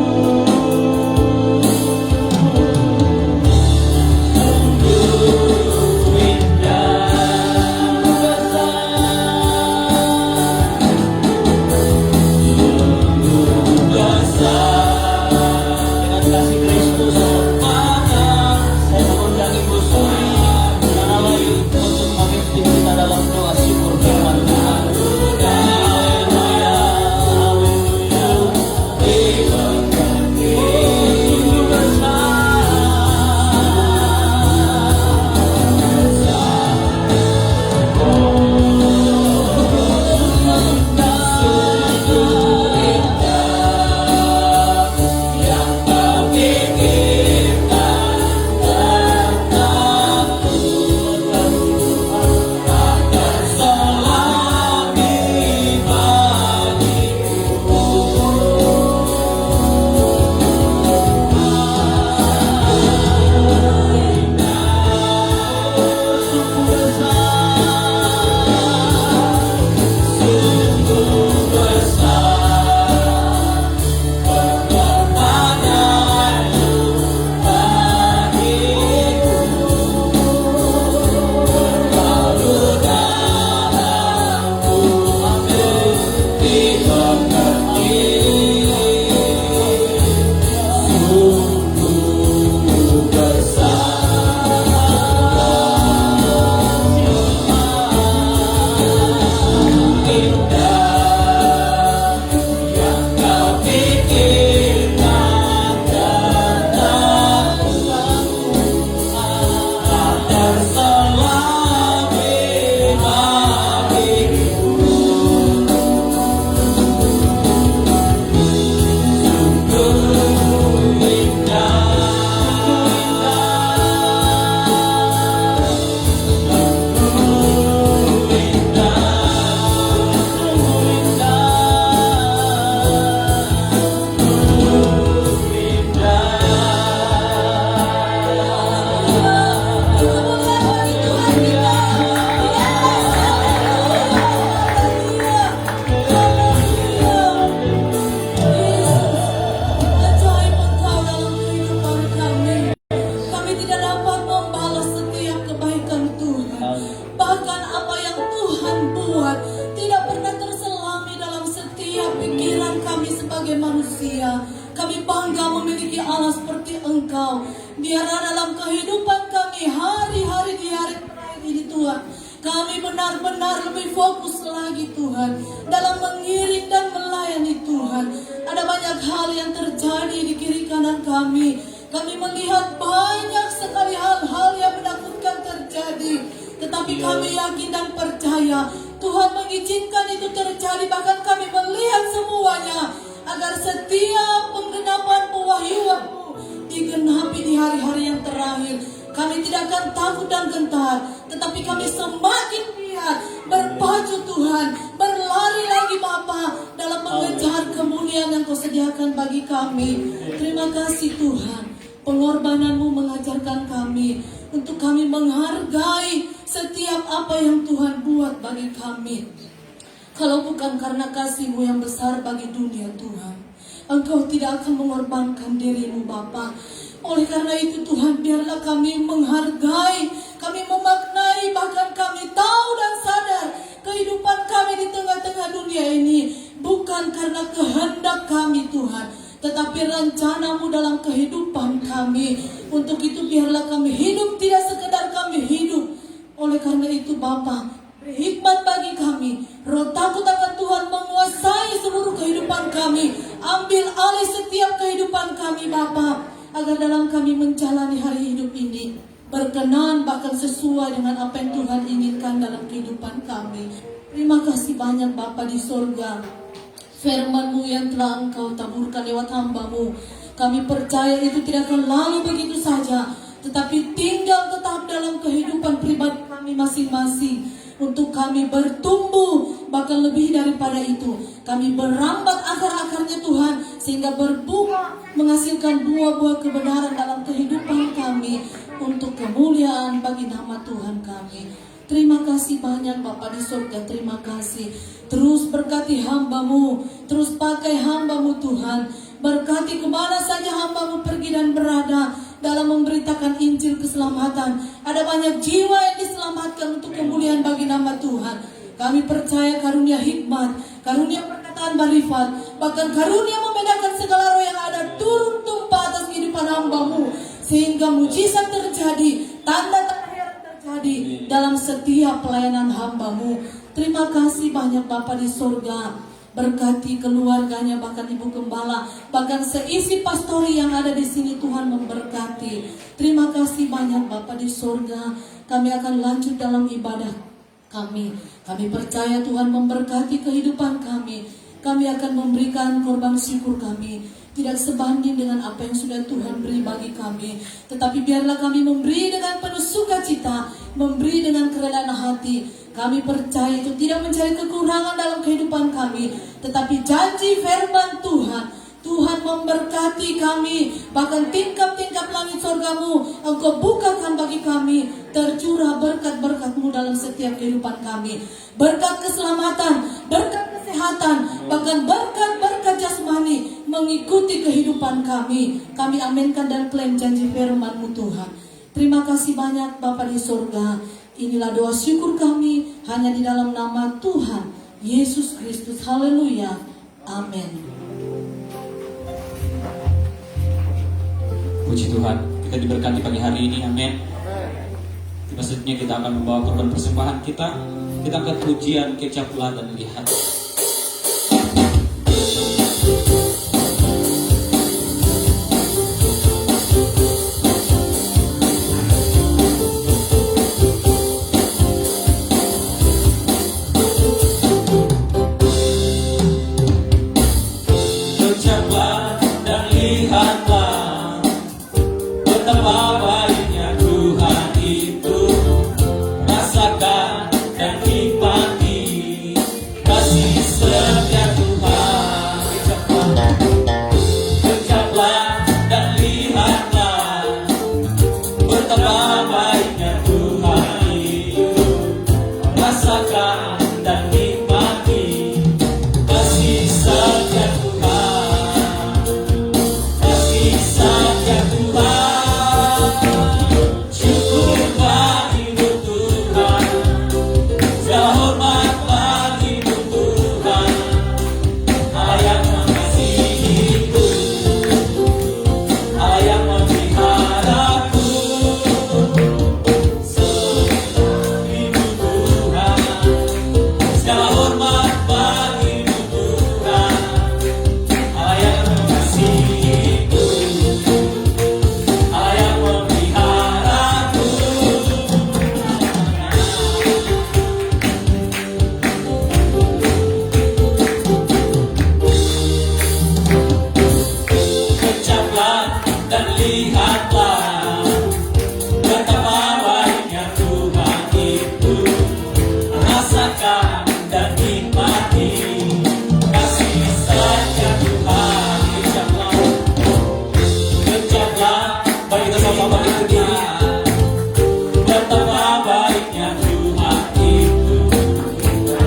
sama seperti Engkau. Biarlah dalam kehidupan kami hari-hari di hari terakhir ini Tuhan, kami benar-benar lebih fokus lagi Tuhan dalam mengiring dan melayani Tuhan. Ada banyak hal yang terjadi di kiri kanan kami. Kami melihat banyak sekali hal-hal yang menakutkan terjadi. Tetapi kami yakin dan percaya Tuhan mengizinkan itu terjadi. Bahkan kami melihat semuanya agar setiap penggenapan pewahyuan-Mu digenapi di hari-hari yang terakhir. Kami tidak akan takut dan gentar, tetapi kami semakin giat berpacu Tuhan, berlari lagi Bapa dalam mengejar kemuliaan yang Kau sediakan bagi kami. Terima kasih Tuhan, pengorbanan-Mu mengajarkan kami untuk kami menghargai setiap apa yang Tuhan buat bagi kami. Kalau bukan karena kasih-Mu yang besar bagi dunia Tuhan, Engkau tidak akan mengorbankan diri-Mu Bapa. Oleh karena itu Tuhan, biarlah kami menghargai, kami memaknai, bahkan kami tahu dan sadar kehidupan kami di tengah-tengah dunia ini bukan karena kehendak kami Tuhan, tetapi rencana-Mu dalam kehidupan kami. Untuk itu biarlah kami hidup tidak sekedar kami hidup. Oleh karena itu Bapa, hikmat bagi kami, roh takut akan Tuhan menguasai seluruh kehidupan kami. Ambil alih setiap kehidupan kami Bapa, agar dalam kami menjalani hari hidup ini berkenan bahkan sesuai dengan apa yang Tuhan inginkan dalam kehidupan kami. Terima kasih banyak Bapa di sorga. Firman-Mu yang telah Engkau taburkan lewat hamba-Mu, kami percaya itu tidak akan lalu begitu saja, tetapi tinggal tetap dalam kehidupan pribadi kami masing-masing. Untuk kami bertumbuh, bahkan lebih daripada itu, kami berambat akar-akarnya Tuhan, sehingga berbuah menghasilkan buah-buah kebenaran dalam kehidupan kami, untuk kemuliaan bagi nama Tuhan kami. Terima kasih banyak Bapa di surga, terima kasih. Terus berkati hamba-Mu, terus pakai hamba-Mu Tuhan. Berkati kemana saja hamba-Mu pergi dan berada dalam memberitakan Injil keselamatan. Ada banyak jiwa yang diselamatkan untuk kemuliaan bagi nama Tuhan. Kami percaya karunia hikmat, karunia perkataan marifat, bahkan karunia membedakan segala roh yang ada turun tumpah atas kehidupan hamba-Mu, sehingga mujizat terjadi, tanda-tanda heran terjadi dalam setiap pelayanan hamba-Mu. Terima kasih banyak Bapa di surga. Berkati keluarganya, bahkan Ibu Gembala, bahkan seisi pastori yang ada di sini Tuhan memberkati. Terima kasih banyak Bapa di surga. Kami akan lanjut dalam ibadah kami. Kami percaya Tuhan memberkati kehidupan kami. Kami akan memberikan korban syukur kami, tidak sebanding dengan apa yang sudah Tuhan beri bagi kami, tetapi biarlah kami memberi dengan penuh sukacita, memberi dengan kerelaan hati. Kami percaya itu tidak mencari kekurangan dalam kehidupan kami, tetapi janji firman Tuhan, Tuhan memberkati kami, bahkan tingkap-tingkap langit surga-Mu Engkau bukakan bagi kami, tercurah berkat-berkat-Mu dalam setiap kehidupan kami. Berkat keselamatan, berkat kesehatan, bahkan berkat-berkat jasmani mengikuti kehidupan kami. Kami aminkan dan klaim janji firman-Mu Tuhan. Terima kasih banyak Bapa di surga. Inilah doa syukur kami hanya di dalam nama Tuhan Yesus Kristus. Haleluya. Amin. Puji Tuhan, kita diberkati pagi hari ini, amin. Tiba saatnya kita akan membawa korban persembahan kita. Kita angkat pujian kecap pula dan lihat. lihatlah betapa baiknya Tuhan itu. Rasakan dan nikmati kasih sayang Tuhan. Kejaplah, bagi kita sama-sama berdiri. Betapa baiknya Tuhan itu.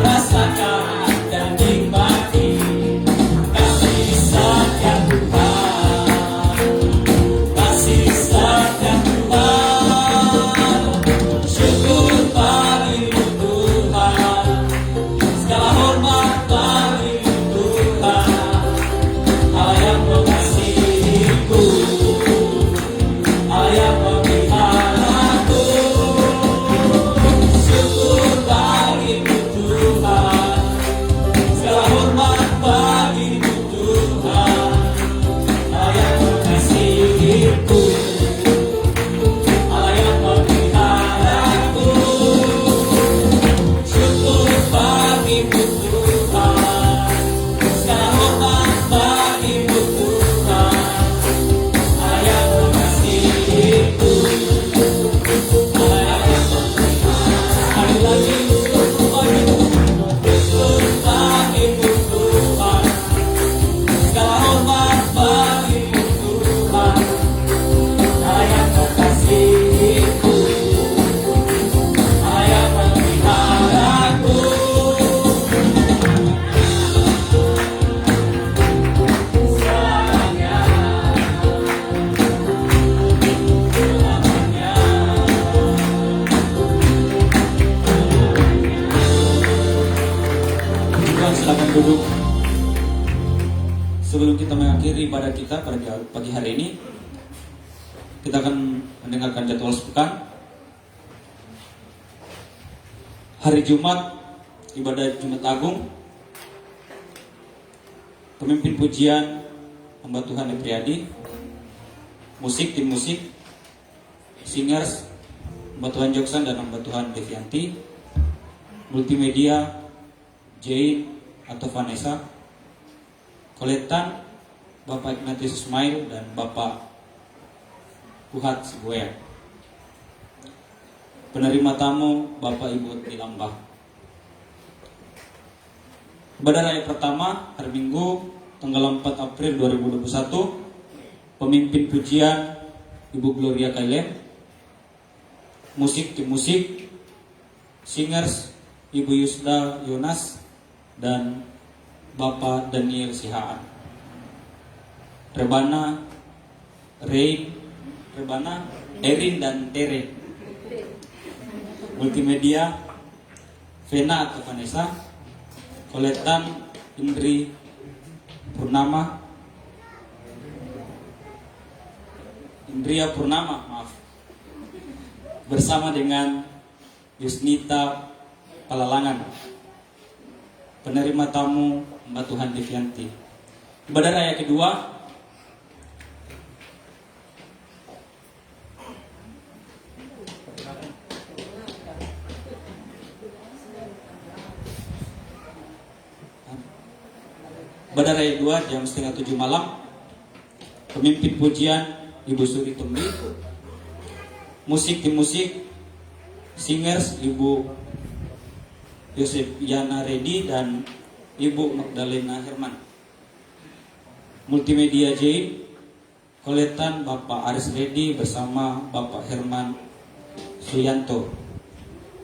Rasakan dan nikmati kasih sayang Tuhan. Kasih sayang Tuhan. Syukur bagimu Tuhan. Segala hormat bagimu Tuhan. Allah yang mengasihiku, Allah yang memeliharaku. Syukur bagimu Tuhan. Segala hormat bagimu Tuhan. Allah yang mengasihiku, Allah yang memeliharaku. Syukur bagimu Tuhan. Segala hormat bagimu Tuhan. Allah yang mengasihiku, Allah yang sekali lagi syukur bagimu. Syukur bagimu Tuhan. Segala hormat bagimu Tuhan. Allah yang mengasihiku, Allah yang memeliharaku. Selamanya, selamanya. Tuhan, silakan duduk. Sebelum kita mengakhiri ibadah kita pada pagi hari ini, kita akan mendengarkan jadwal sepekan. Hari Jumat, ibadah Jumat Agung. Pemimpin pujian hamba Tuhan Epriadi. Musik, tim musik, singers, hamba Tuhan Joksan dan hamba Tuhan Devianti. Multimedia, Jane atau Vanessa. Koletan, Bapak Ignatius Ismail dan Bapak Fuhat Sibuya. Penerima tamu, Bapak Ibu Dilambah. Ibadah raya pertama, hari Minggu, tanggal 4 April 2021. Pemimpin pujian, Ibu Gloria Kailem. Musik, tim musik, singers, Ibu Yusda Yonas dan Bapak Daniel Sihaan. Rebana, Erin dan Tere. Multimedia, Vena atau Vanessa. Koletan, Indri Purnama. Indria Purnama, maaf. Bersama dengan Yusnita Palalangan. Penerima tamu, Mbak Tuhan Devianti. Ibadah raya kedua, ibadah raya 2 jam setengah 7 malam. Pemimpin pujian Ibu Suri Tumbi. Musik, tim musik, singers Ibu Yosef Yana Redi dan Ibu Magdalena Herman. Multimedia J, koletan Bapak Aris Redi bersama Bapak Herman Suyanto.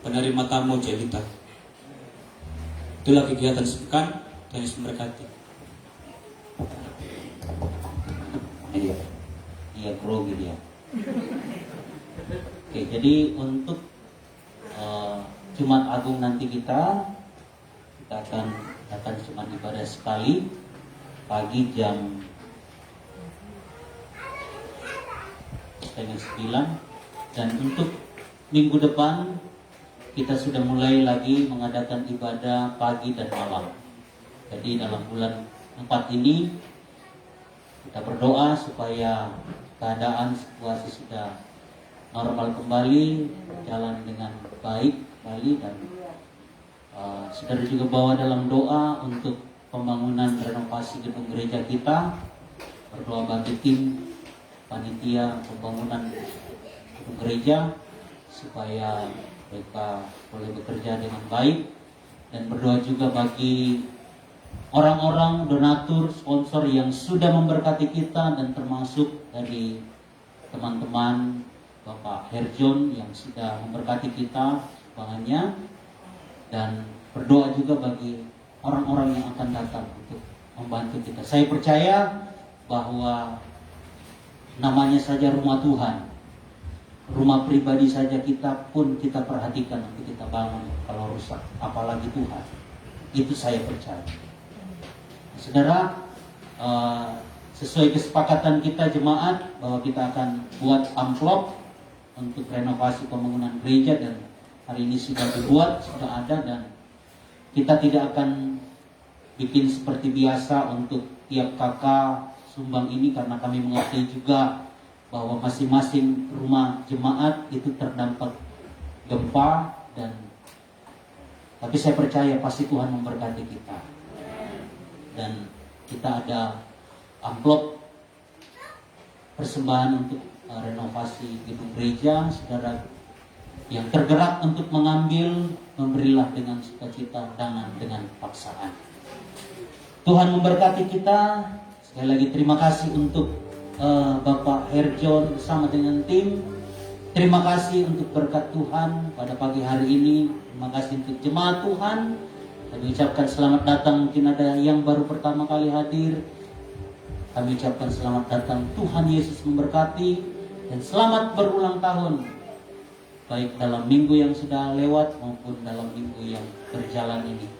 Penerima tamu Jelita. Itulah kegiatan sepekan. Tuhan Yesus memberkati. Iya, grogi dia. Oke, jadi untuk Jumat Agung nanti kita akan cuma ibadah sekali pagi jam 8:30, dan untuk minggu depan kita sudah mulai lagi mengadakan ibadah pagi dan malam. Jadi dalam bulan 4 ini kita berdoa supaya keadaan situasi sudah normal kembali, jalan dengan baik kembali, dan saudara juga bawa dalam doa untuk pembangunan renovasi gedung gereja kita. Berdoa bagi tim panitia pembangunan gereja supaya mereka boleh bekerja dengan baik, dan berdoa juga bagi orang-orang donatur, sponsor yang sudah memberkati kita, dan termasuk dari teman-teman Bapak Herjon yang sudah memberkati kita sumbangannya, dan berdoa juga bagi orang-orang yang akan datang untuk membantu kita. Saya percaya bahwa namanya saja rumah Tuhan, rumah pribadi saja kita pun kita perhatikan untuk kita bangun kalau rusak, apalagi Tuhan. Itu saya percaya. Saudara, sesuai kesepakatan kita jemaat bahwa kita akan buat amplop untuk renovasi pembangunan gereja, dan hari ini sudah dibuat, sudah ada, dan kita tidak akan bikin seperti biasa untuk tiap kakak sumbang ini, karena kami mengerti juga bahwa masing-masing rumah jemaat itu terdampak gempa, tapi saya percaya pasti Tuhan memberkati kita. Dan kita ada amplop persembahan untuk renovasi gedung gereja. Saudara yang tergerak untuk mengambil, memberilah dengan sukacita, jangan dengan paksaan. Tuhan memberkati kita. Sekali lagi terima kasih untuk Bapak Herjon bersama dengan tim. Terima kasih untuk berkat Tuhan pada pagi hari ini. Terima kasih untuk jemaat Tuhan. Kami ucapkan selamat datang. Mungkin ada yang baru pertama kali hadir. Kami ucapkan selamat datang. Tuhan Yesus memberkati, dan selamat berulang tahun, baik dalam minggu yang sudah lewat maupun dalam minggu yang berjalan ini.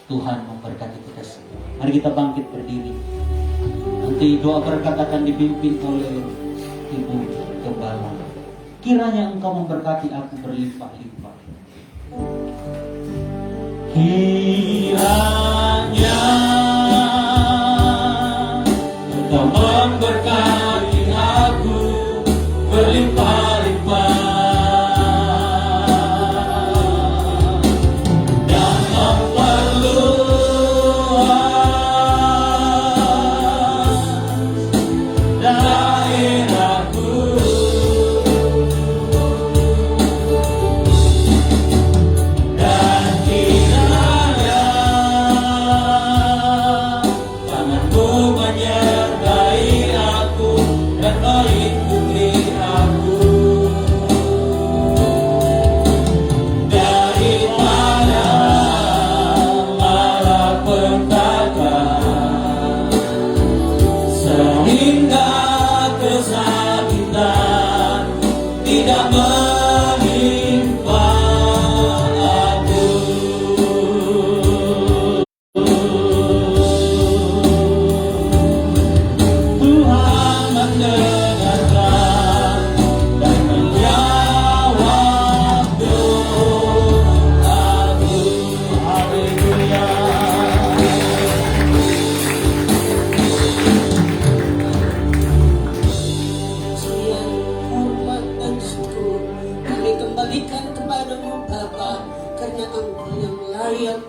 Tuhan memberkati kita semua. Mari kita bangkit berdiri. Nanti doa berkat akan dipimpin oleh Ibu Gembala. Kiranya Engkau memberkati aku berlimpah-limpah. Kiranya Engkau memberkati aku berlimpah-limpah.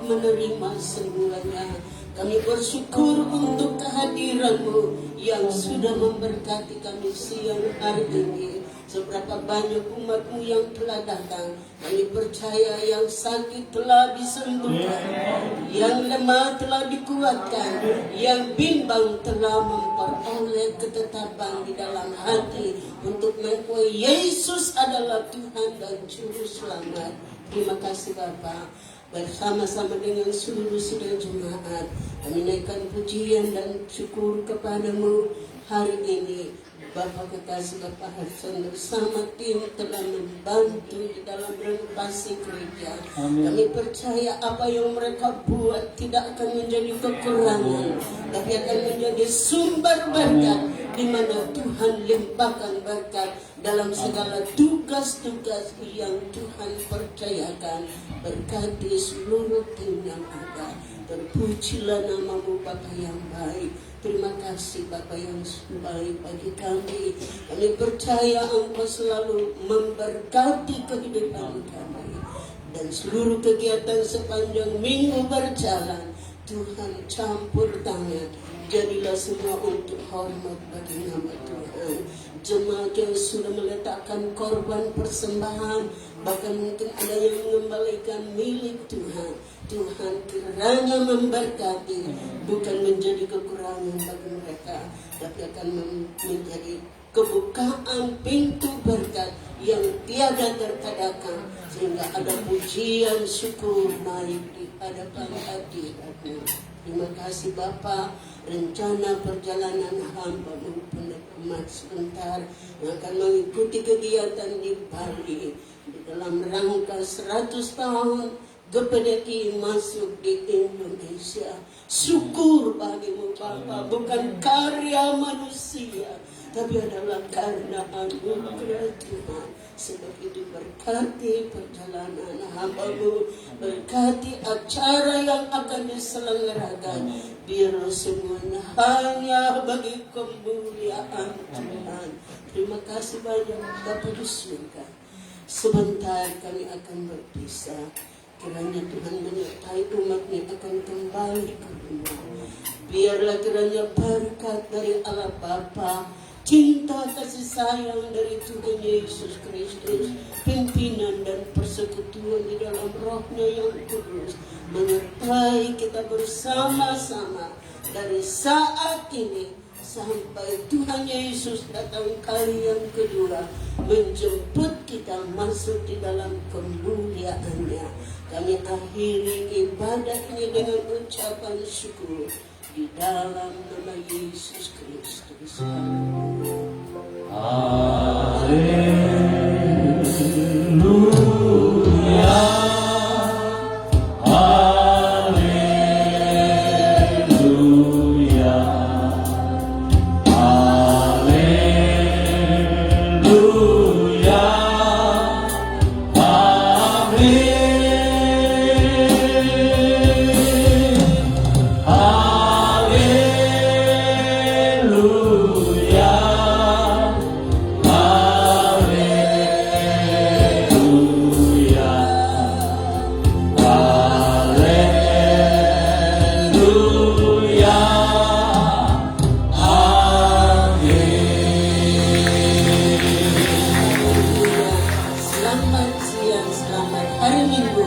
Menerima semuanya. Kami bersyukur untuk kehadiran-Mu yang sudah memberkati kami siang hari ini. Seberapa banyak umat-Mu yang telah datang, kami percaya yang sakit telah disembuhkan, yang lemah telah dikuatkan, yang bimbang telah memperoleh ketetapan di dalam hati untuk mengakui Yesus adalah Tuhan dan Juru Selamat. Terima kasih Bapa. Bersama-sama dengan seluruh sidang jemaat, kami naikkan pujian dan syukur kepadamu hari ini. Bapak kekasih Bapak Herjon bersama tim telah membantu di dalam renovasi gereja. Amin. Kami percaya apa yang mereka buat tidak akan menjadi kekurangan, tapi akan menjadi sumber berkat, di mana Tuhan limpahkan berkat dalam segala tugas-tugas yang Tuhan percayakan. Berkati seluruh tim yang ada. Terpujilah nama-Mu Bapa yang baik. Terima kasih Bapa yang baik bagi kami. Kami percaya Engkau selalu memberkati kehidupan kami. Dan seluruh kegiatan sepanjang minggu berjalan, Tuhan campur tangan. Jadilah semua untuk hormat bagi nama Tuhan. jemaat yang sudah meletakkan korban persembahan, bahkan mungkin ada yang mengembalikan milik Tuhan. Tuhan kiranya memberkati, bukan menjadi kekurangan bagi mereka, tapi akan menjadi kebukaan pintu berkat yang tiada terkadangkan, sehingga ada pujian syukur naik di hadapan hadirat-Mu. Terima kasih Bapa. Rencana perjalanan hamba-Mu Pendeta sebentar yang akan mengikuti kegiatan di Bali di dalam rangka 100 tahun GPDI masuk di Indonesia. Syukur bagimu Bapa, bukan karya manusia, tapi adalah karena anugerah Tuhan. Sebab itu berkati perjalanan hamba-Mu, berkati acara yang akan diselenggarakan, biar semuanya hanya bagi kemuliaan Tuhan. Terima kasih banyak Bapa di surga. Sebentar kami akan berpisah. Kiranya Tuhan menyertai umat-Nya akan kembali ke rumah. Biarlah kiranya berkat dari Allah Bapa, cinta kasih sayang dari Tuhan Yesus Kristus, pimpinan dan persekutuan di dalam Roh-Nya yang kudus menyertai kita bersama-sama dari saat ini sampai Tuhan Yesus datang kali yang kedua menjemput kita masuk di dalam kemuliaan-Nya. Kami akhiri ibadah ini dengan ucapan syukur di dalam nama Yesus Kristus. Haleluya, haleluya, haleluya, amin. Selamat siang, selamat hari Minggu.